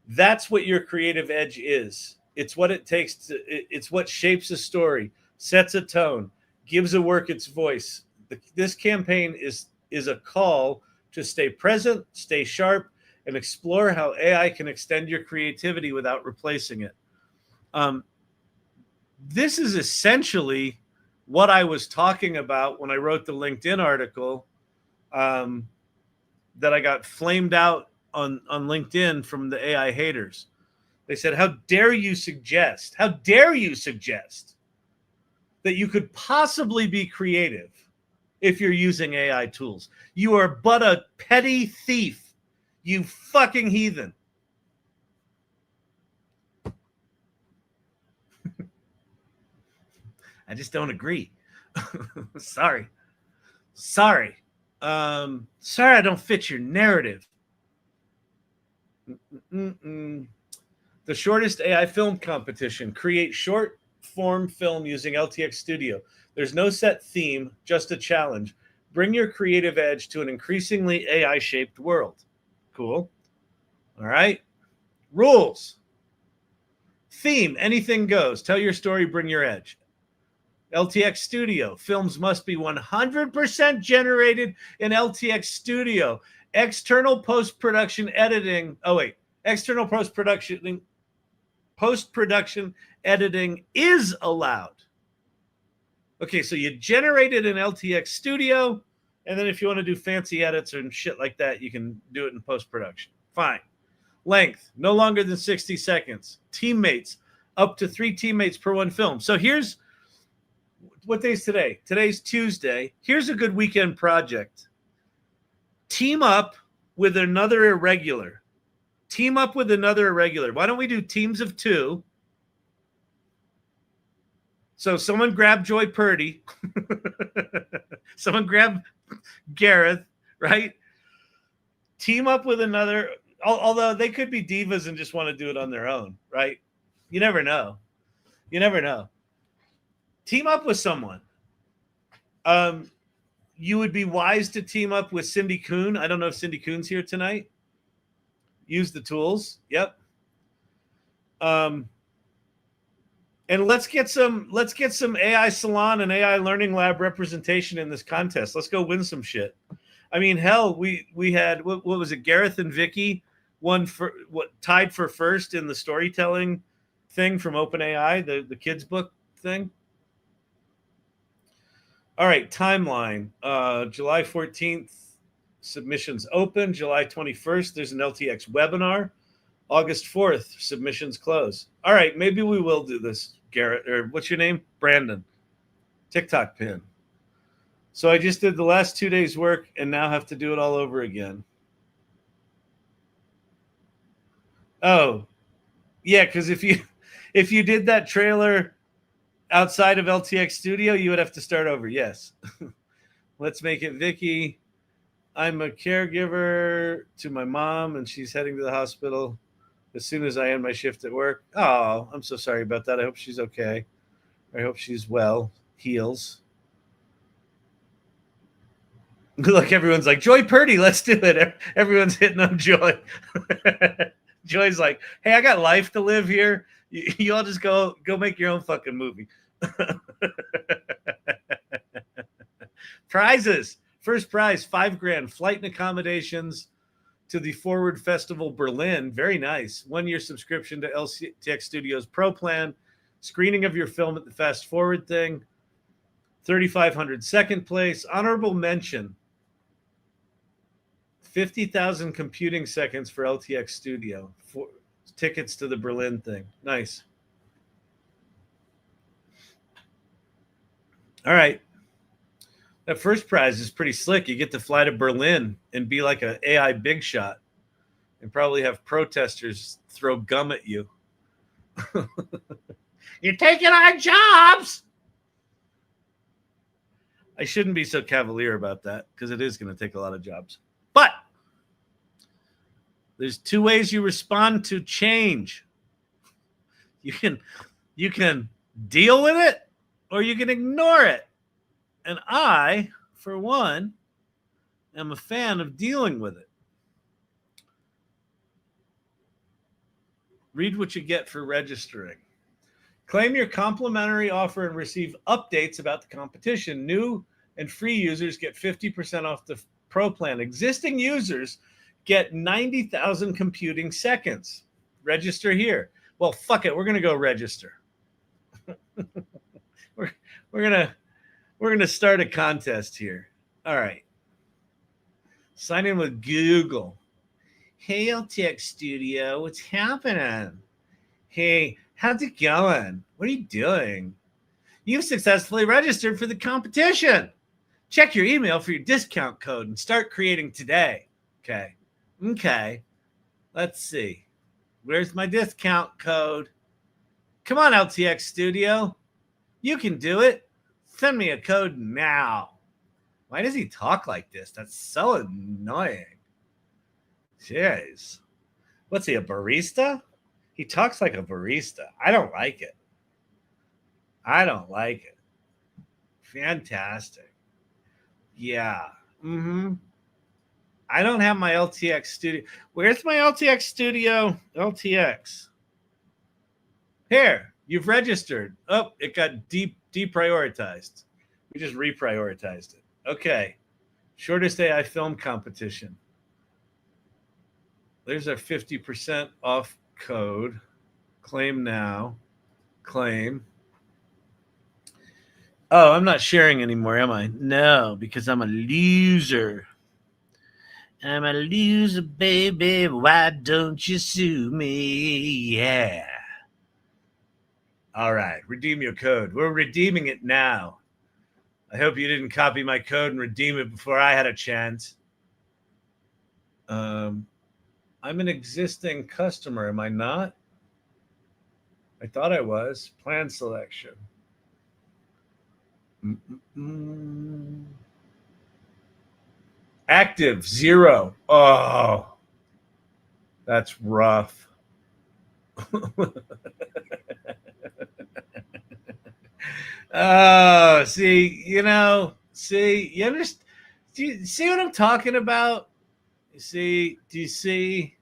That's what your creative edge is. It's what it takes it's what shapes a story, sets a tone, gives a work its voice. This campaign is a call to stay present, stay sharp, and explore how AI can extend your creativity without replacing it. This is essentially what I was talking about when I wrote the LinkedIn article that I got flamed out on LinkedIn from the AI haters. They said, how dare you suggest that you could possibly be creative if you're using AI tools? You are but a petty thief, you fucking heathen. I just don't agree. Sorry. Sorry, I don't fit your narrative. The shortest AI film competition. Create short form film using LTX Studio. There's no set theme, just a challenge. Bring your creative edge to an increasingly AI-shaped world. Cool. All right. Rules. Theme, anything goes. Tell your story, bring your edge. LTX Studio. Films must be 100% generated in LTX Studio. External post-production editing. External post-production editing is allowed. Okay, so you generate it in LTX Studio, and then if you want to do fancy edits and shit like that, you can do it in post-production. Fine. Length, no longer than 60 seconds. Teammates, up to 3 teammates per one film. So here's, what day's today? Today's Tuesday. Here's a good weekend project. Team up with another irregular. Why don't we do teams of 2? So someone grab Joy Purdy. Someone grab Gareth, right? Team up with another, although they could be divas and just want to do it on their own, right? You never know. Team up with someone. You would be wise to team up with Cindy Kuhn. I don't know if Cindy Kuhn's here tonight. Use the tools. Yep. And let's get some AI Salon and AI Learning Lab representation in this contest. Let's go win some shit. I mean, hell, we had what was it? Gareth and Vicky tied for first in the storytelling thing from OpenAI, the kids book thing. All right, timeline. July 14th, submissions open. July 21st, there's an LTX webinar. August 4th, submissions close. All right, maybe we will do this, Garrett, or what's your name? Brandon. TikTok pin. So I just did the last 2 days' work and now have to do it all over again. Oh, yeah, because if you did that trailer outside of LTX Studio, you would have to start over. Yes. Let's make it Vicky. I'm a caregiver to my mom, and she's heading to the hospital as soon as I end my shift at work. Oh, I'm so sorry about that. I hope she's okay. I hope she's well. Heals. Look, everyone's like, Joy Purdy, let's do it. Everyone's hitting on Joy. Joy's like, hey, I got life to live here. You all just go make your own fucking movie. Prizes. First prize, $5,000. Flight and accommodations to the Forward Festival Berlin. Very nice. 1-year subscription to LTX Studios Pro Plan. Screening of your film at the Fast Forward thing. 3,500. Second place. Honorable mention. 50,000 computing seconds for LTX Studio. Tickets to the Berlin thing. Nice. All right. That first prize is pretty slick. You get to fly to Berlin and be like an AI big shot and probably have protesters throw gum at you. You're taking our jobs. I shouldn't be so cavalier about that because it is going to take a lot of jobs. But there's 2 ways you respond to change. You can deal with it or you can ignore it. And I, for one, am a fan of dealing with it. Read what you get for registering. Claim your complimentary offer and receive updates about the competition. New and free users get 50% off the Pro plan. Existing users get 90,000 computing seconds. Register here. Well, fuck it. We're going to go register. We're going to start a contest here. All right. Sign in with Google. Hey, LTX Studio, what's happening? Hey, how's it going? What are you doing? You've successfully registered for the competition. Check your email for your discount code and start creating today. Okay. Let's see. Where's my discount code? Come on, LTX Studio. You can do it. Send me a code now. Why does he talk like this? That's so annoying. Jeez. What's he, a barista? He talks like a barista. I don't like it. Fantastic. Yeah. I don't have my LTX Studio. Where's my LTX Studio? LTX. Here. You've registered. Oh, it got deprioritized. We just reprioritized it. Okay. Shortest AI film competition. There's our 50% off code. Claim now. Claim. Oh, I'm not sharing anymore, am I? No, because I'm a loser. I'm a loser, baby. Why don't you sue me? Yeah. All right, redeem your code. We're redeeming it now. I hope you didn't copy my code and redeem it before I had a chance. I'm an existing customer, am I not? I thought I was. Plan selection. Active, 0. Oh, that's rough. Oh, see, you understand? Do you see what I'm talking about? Do you see?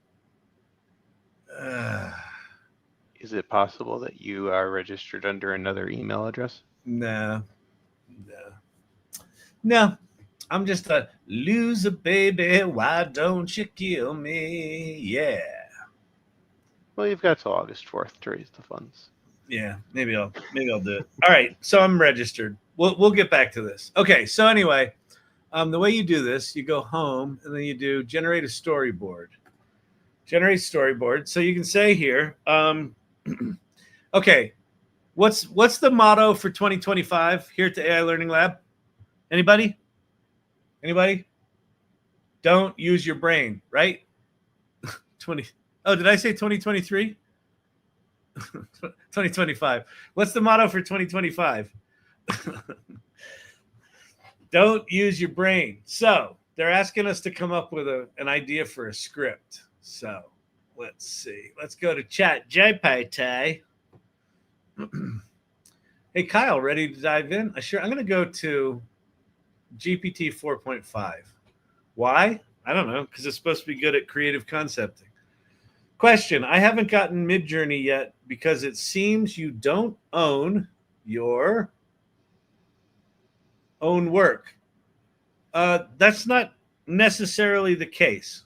Is it possible that you are registered under another email address? No. I'm just a loser, baby. Why don't you kill me? Yeah. Well, you've got till August 4th to raise the funds. Yeah, maybe I'll do it. All right, so I'm registered. We'll get back to this. Okay, so anyway, the way you do this, you go home and then you do generate a storyboard. Generate storyboard. So you can say here, okay, what's the motto for 2025 here at the AI Learning Lab? Anybody? Anybody? Don't use your brain, right? 20. Oh, did I say 2023? 2025. What's the motto for 2025? Don't use your brain. So they're asking us to come up with an idea for a script. So let's see. Let's go to Chat GPT. Hey, Kyle, ready to dive in? Sure. I'm going to go to GPT 4.5. Why? I don't know, because it's supposed to be good at creative concepting. Question. I haven't gotten Midjourney yet because it seems you don't own your own work. That's not necessarily the case.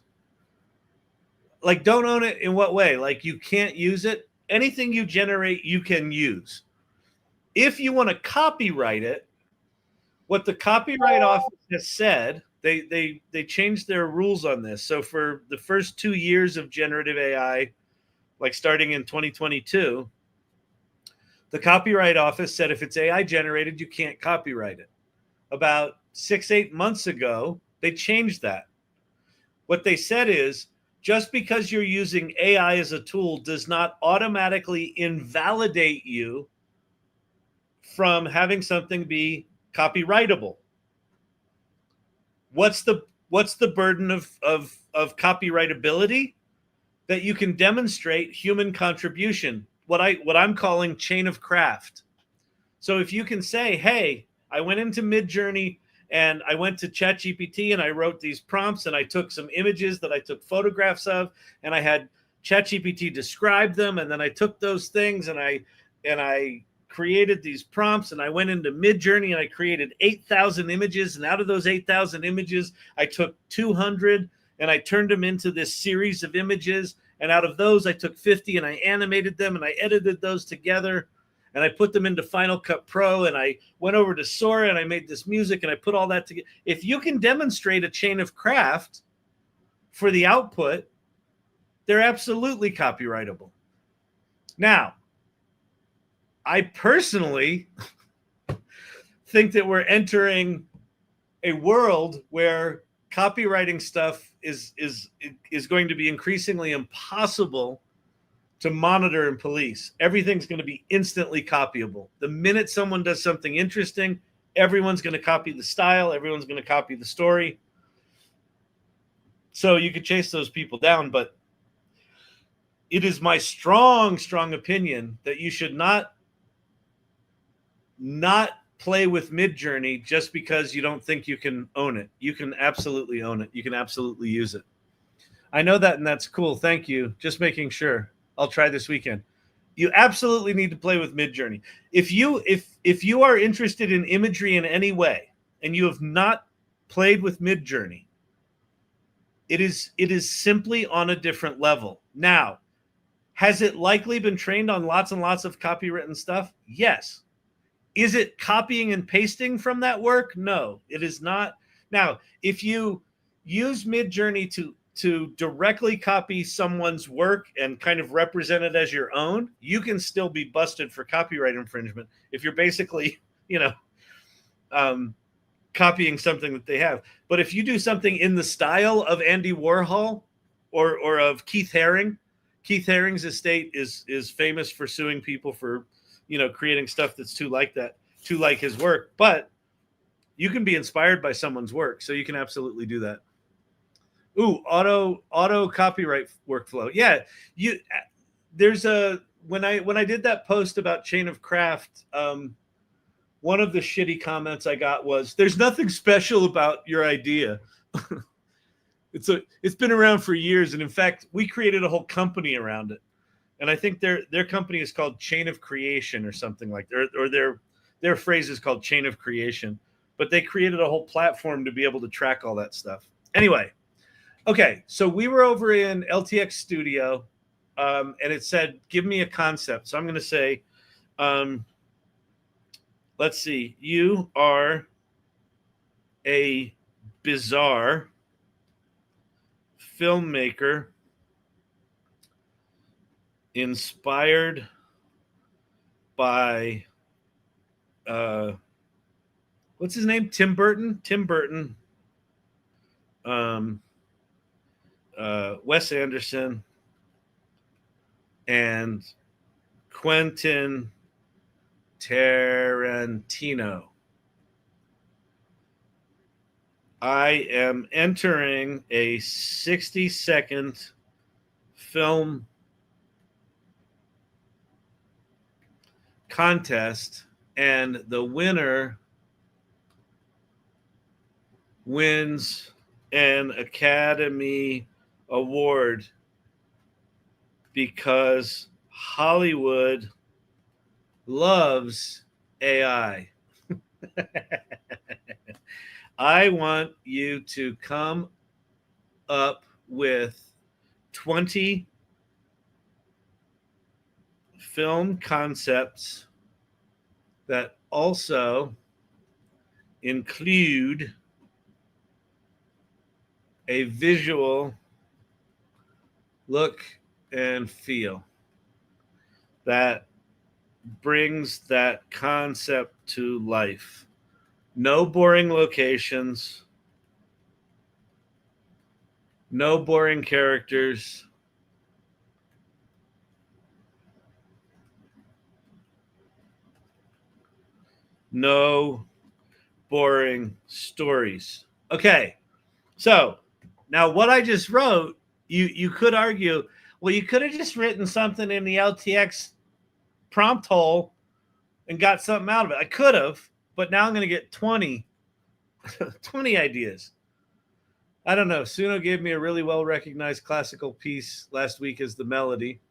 Like, don't own it in what way? Like, you can't use it. Anything you generate, you can use. If you want to copyright it, what the Copyright Office has said, they changed their rules on this. So for the first 2 years of generative AI, like starting in 2022, the Copyright Office said if it's AI generated, you can't copyright it. About 6-8 months ago, they changed that. What they said is, just because you're using AI as a tool does not automatically invalidate you from having something be copyrightable. What's the burden of copyrightability? That you can demonstrate human contribution, what I'm calling chain of craft. So if you can say, hey, I went into Midjourney and I went to ChatGPT and I wrote these prompts and I took some images that I took photographs of and I had ChatGPT describe them, and then I took those things and I created these prompts, and I went into Midjourney and I created 8,000 images, and out of those 8,000 images, I took 200 and I turned them into this series of images, and out of those, I took 50 and I animated them and I edited those together, and I put them into Final Cut Pro, and I went over to Sora and I made this music and I put all that together. If you can demonstrate a chain of craft for the output, they're absolutely copyrightable. Now, I personally think that we're entering a world where copywriting stuff is going to be increasingly impossible to monitor and police. Everything's going to be instantly copyable. The minute someone does something interesting, everyone's going to copy the style, everyone's going to copy the story. So you could chase those people down, but it is my strong opinion that you should not play with Midjourney just because you don't think you can own it. You can absolutely own it. You can absolutely use it. I know that, and that's cool. Thank you. Just making sure. I'll try this weekend. You absolutely need to play with Midjourney. If you are interested in imagery in any way and you have not played with Midjourney, it is simply on a different level. Now, has it likely been trained on lots and lots of copywritten stuff? Yes. Is it copying and pasting from that work? No, it is not. Now, if you use Midjourney to directly copy someone's work and kind of represent it as your own, you can still be busted for copyright infringement if you're basically, copying something that they have. But if you do something in the style of Andy Warhol or of Keith Haring, Keith Haring's estate is famous for suing people for creating stuff that's too like his work, but you can be inspired by someone's work, so you can absolutely do that. Ooh, auto copyright workflow. Yeah, when I did that post about chain of craft, one of the shitty comments I got was, "There's nothing special about your idea." It's been around for years, and in fact, we created a whole company around it. And I think their company is called Chain of Creation or something like that, or their phrase is called Chain of Creation. But they created a whole platform to be able to track all that stuff. Anyway, okay, so we were over in LTX Studio, and it said, give me a concept. So I'm going to say, Let's see. You are a bizarre filmmaker inspired by what's his name? Tim Burton. Wes Anderson, and Quentin Tarantino. I am entering a 60-second film contest, and the winner wins an Academy Award because Hollywood loves AI. I want you to come up with 20 film concepts that also include a visual look and feel that brings that concept to life. No boring locations, no boring characters, no boring stories. Okay, so now what I just wrote, you could argue, well, you could have just written something in the LTX prompt hole and got something out of it. I could have, but now I'm going to get 20 ideas. I don't know. Suno gave me a really well-recognized classical piece last week as the melody.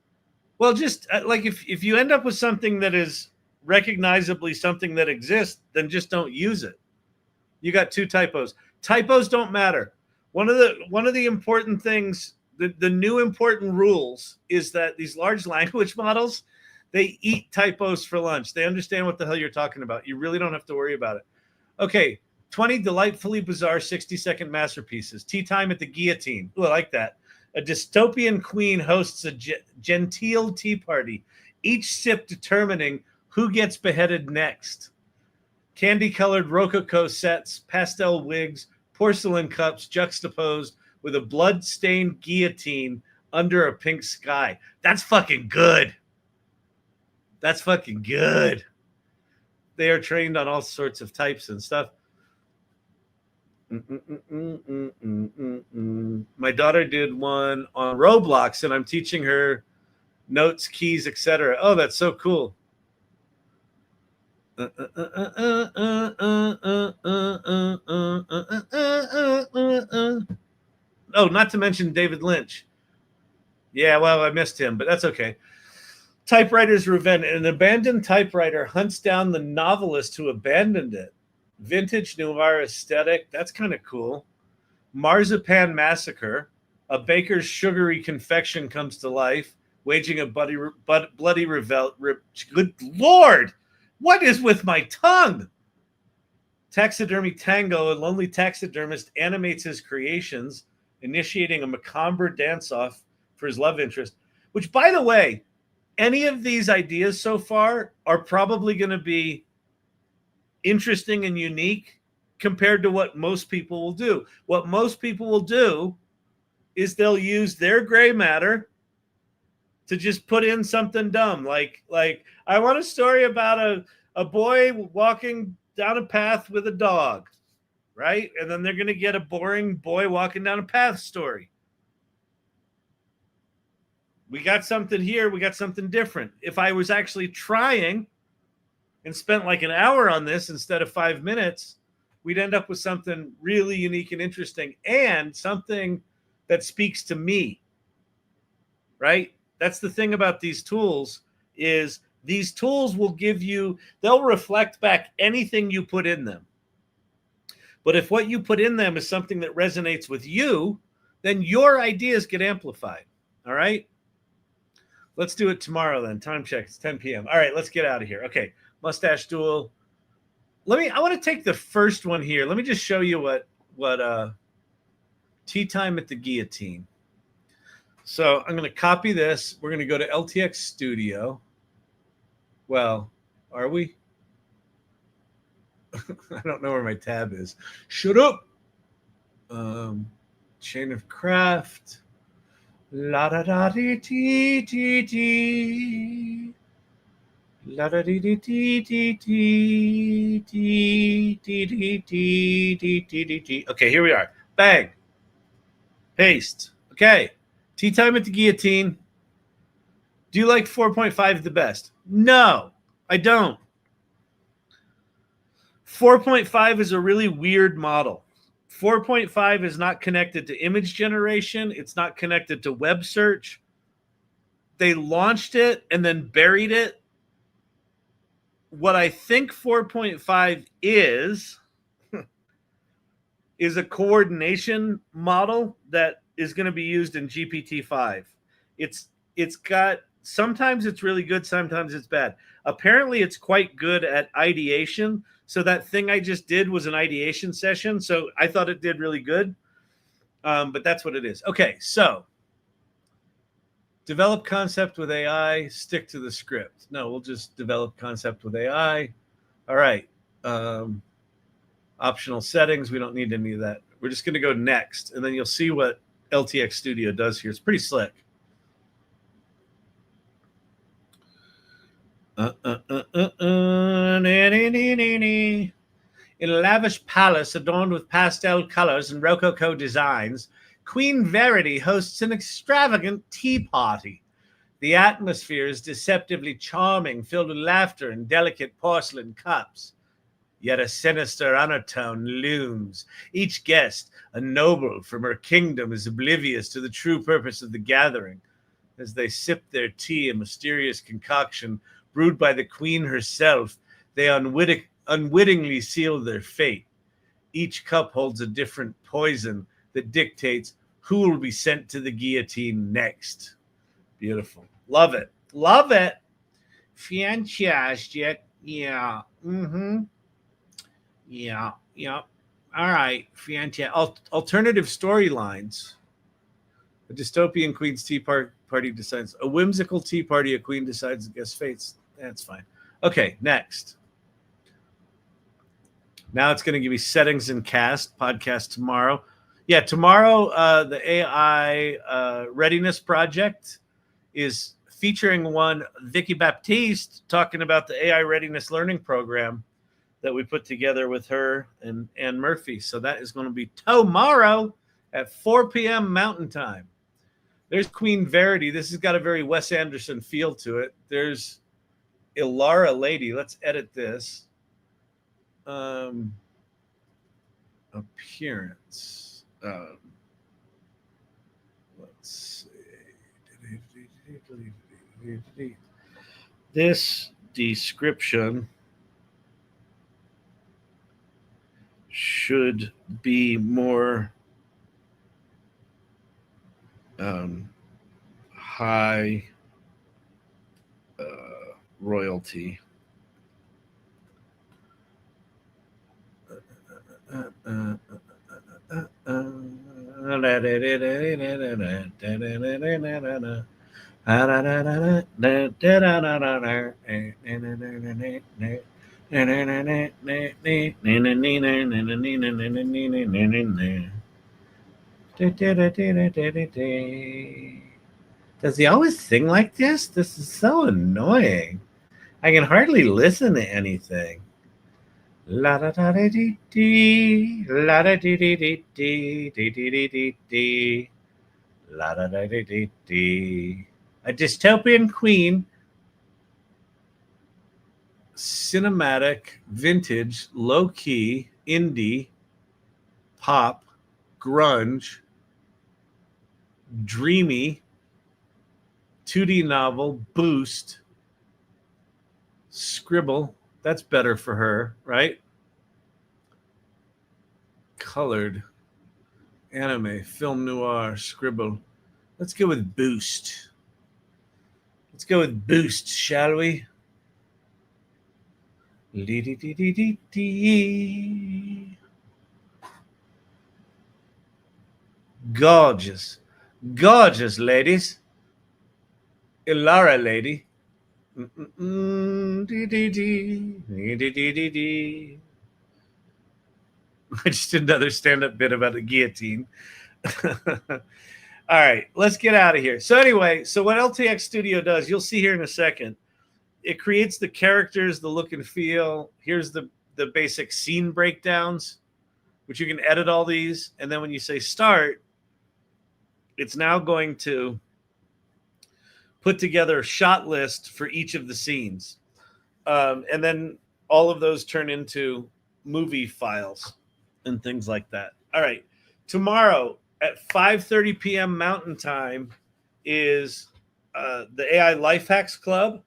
Well, just like if you end up with something that is recognizably something that exists, then just don't use it. You got 2 typos. Typos don't matter. One of the important things, the new important rules is that these large language models, they eat typos for lunch. They understand what the hell you're talking about. You really don't have to worry about it. Okay, 20 delightfully bizarre 60-second masterpieces. Tea time at the guillotine. Ooh, I like that. A dystopian queen hosts a genteel tea party, each sip determining who gets beheaded next. Candy-colored rococo sets, pastel wigs, porcelain cups juxtaposed with a blood-stained guillotine under a pink sky. That's fucking good. That's fucking good. They are trained on all sorts of types and stuff. My daughter did one on Roblox, and I'm teaching her notes, keys, etc. Oh, that's so cool. Oh, not to mention David Lynch. Yeah, well, I missed him, but that's okay. Typewriter's Revenge. An abandoned typewriter hunts down the novelist who abandoned it. Vintage noir aesthetic. That's kind of cool. Marzipan Massacre. A baker's sugary confection comes to life, waging a bloody revolt. Good Lord! What is with my tongue? Taxidermy Tango. A lonely taxidermist animates his creations, initiating a macabre dance-off for his love interest. Which, by the way, any of these ideas so far are probably going to be interesting and unique compared to what most people will do. What most people will do is they'll use their gray matter to just put in something dumb. Like I want a story about a boy walking down a path with a dog, right? And then they're going to get a boring boy walking down a path story. We got something here. We got something different. If I was actually trying and spent like an hour on this instead of 5 minutes, we'd end up with something really unique and interesting and something that speaks to me, right? That's the thing about these tools is these tools will give you, they'll reflect back anything you put in them. But if what you put in them is something that resonates with you, then your ideas get amplified, all right? Let's do it tomorrow then. Time check. It's 10 p.m. All right, let's get out of here. Okay, mustache duel. I want to take the first one here. Let me just show you what tea time at the guillotine. So I'm going to copy this. We're going to go to LTX Studio. Well, are we? I don't know where my tab is. Shut up. Chain of craft. La da da dee dee dee dee. La da dee dee dee dee dee dee dee dee dee dee dee. Okay, here we are. Bang. Paste. Okay. Tea time at the guillotine. Do you like 4.5 the best? No, I don't. 4.5 is a really weird model. 4.5 is not connected to image generation. It's not connected to web search. They launched it and then buried it. What I think 4.5 is a coordination model that is going to be used in GPT-5. It's got, sometimes it's really good, sometimes it's bad. Apparently it's quite good at ideation. So that thing I just did was an ideation session. So I thought it did really good. But that's what it is. Okay, so develop concept with AI, stick to the script. No, we'll just develop concept with AI. All right. Optional settings. We don't need any of that. We're just going to go next, and then you'll see what LTX Studio does here. It's pretty slick. In a lavish palace adorned with pastel colors and rococo designs, Queen Verity hosts an extravagant tea party. The atmosphere is deceptively charming, filled with laughter and delicate porcelain cups. Yet a sinister undertone looms. Each guest, a noble from her kingdom, is oblivious to the true purpose of the gathering. As they sip their tea, a mysterious concoction brewed by the queen herself, they unwittingly seal their fate. Each cup holds a different poison that dictates who will be sent to the guillotine next. Beautiful. Love it. Love it. Fantastic. Yeah. Mm-hmm. Yeah. Yeah. All right. Fantastic. Alternative storylines. A dystopian queen's tea party decides. A whimsical tea party, a queen decides against fates. That's fine. Okay, next. Now it's going to give you settings and cast. Podcast tomorrow. Yeah, tomorrow the AI Readiness Project is featuring one Vicky Baptiste talking about the AI Readiness Learning Program that we put together with her and Ann Murphy. So that is going to be tomorrow at 4 p.m. Mountain Time. There's Queen Verity. This has got a very Wes Anderson feel to it. There's Ilara Lady. Let's edit this. Appearance. Let's see. This description should be more high royalty. Does he always sing like this? This is so annoying. I can hardly listen to anything. La da da dee dee, la da dee dee dee dee dee dee dee dee, la da da dee dee. A dystopian queen, cinematic, vintage, low key, indie, pop, grunge, dreamy, 2D novel, boost, scribble. That's better for her, right? Colored, anime, film noir, scribble. Let's go with boost. Let's go with boost, shall we? Gorgeous. Gorgeous, ladies. Ilara, lady. Just another stand-up bit about the guillotine. All right, let's get out of here. So anyway, so what LTX Studio does, you'll see here in a second, it creates the characters, the look and feel. Here's the basic scene breakdowns, which you can edit all these. And then when you say start, it's now going to put together a shot list for each of the scenes. And then all of those turn into movie files and things like that. All right. Tomorrow at 5:30 p.m. Mountain Time is the AI Life Hacks Club.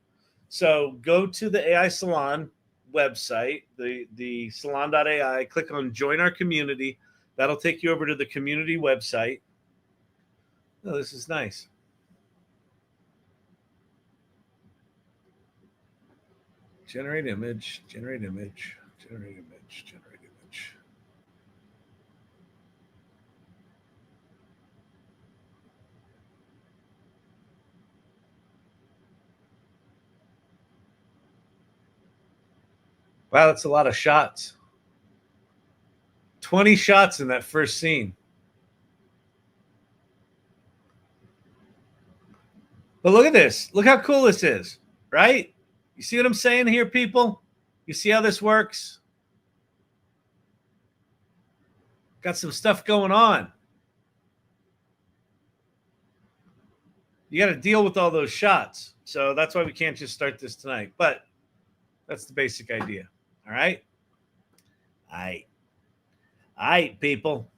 So go to the AI Salon website, the salon.ai, click on Join Our Community. That'll take you over to the community website. Oh, this is nice. Generate image, generate image, generate image, generate image. Wow, that's a lot of shots. 20 shots in that first scene. But look at this. Look how cool this is, right? You see what I'm saying here, people? You see how this works? Got some stuff going on. You got to deal with all those shots. So that's why we can't just start this tonight. But that's the basic idea. All right? All right, people.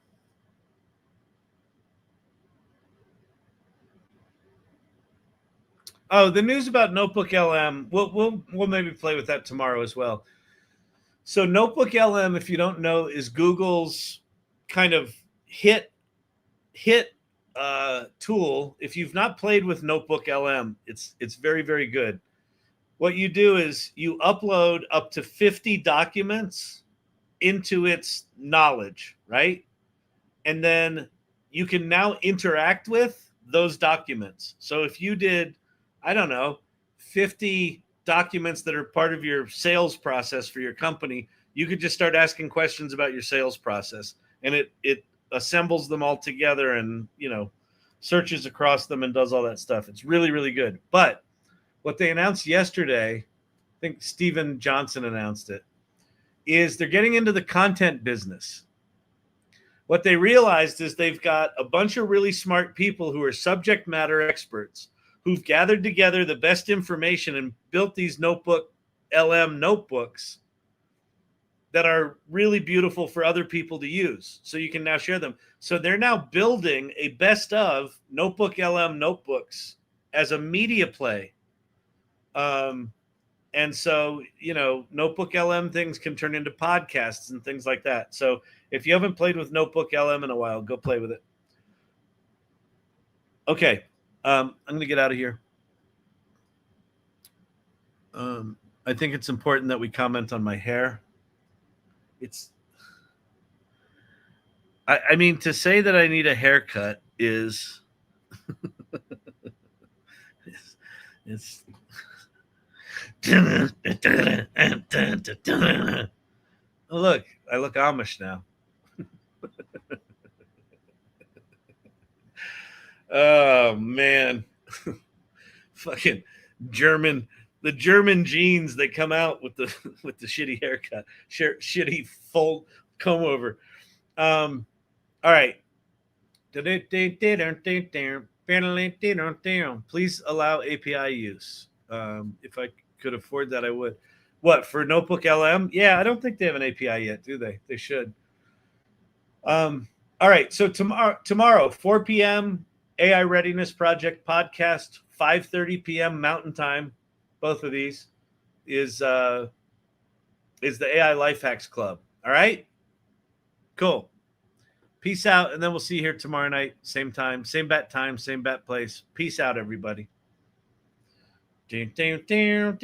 Oh, the news about NotebookLM, we'll maybe play with that tomorrow as well. So NotebookLM, if you don't know, is Google's kind of hit tool. If you've not played with NotebookLM, it's very, very good. What you do is you upload up to 50 documents into its knowledge, right? And then you can now interact with those documents. So if you did, I don't know, 50 documents that are part of your sales process for your company, you could just start asking questions about your sales process, and it assembles them all together and, searches across them and does all that stuff. It's really, really good. But what they announced yesterday, I think Steven Johnson announced it, is they're getting into the content business. What they realized is they've got a bunch of really smart people who are subject matter experts who've gathered together the best information and built these NotebookLM notebooks that are really beautiful for other people to use. So you can now share them. So they're now building a best of NotebookLM notebooks as a media play. And so, NotebookLM things can turn into podcasts and things like that. So if you haven't played with NotebookLM in a while, go play with it. Okay. I'm going to get out of here. I think it's important that we comment on my hair. I mean, to say that I need a haircut is it's oh, look, I look Amish now. Oh man. Fucking German, the German genes that come out with the shitty haircut, shitty full comb over. All right. Please allow API use. If I could afford that, I would. What, for NotebookLM? Yeah, I don't think they have an API yet, do they? They should. All right. So tomorrow, 4 p.m., AI Readiness Project podcast, 5:30 p.m. Mountain Time. Both of these is the AI Life Hacks Club. All right? Cool. Peace out, and then we'll see you here tomorrow night. Same time, same bat time, same bat place. Peace out, everybody. Do, do, do,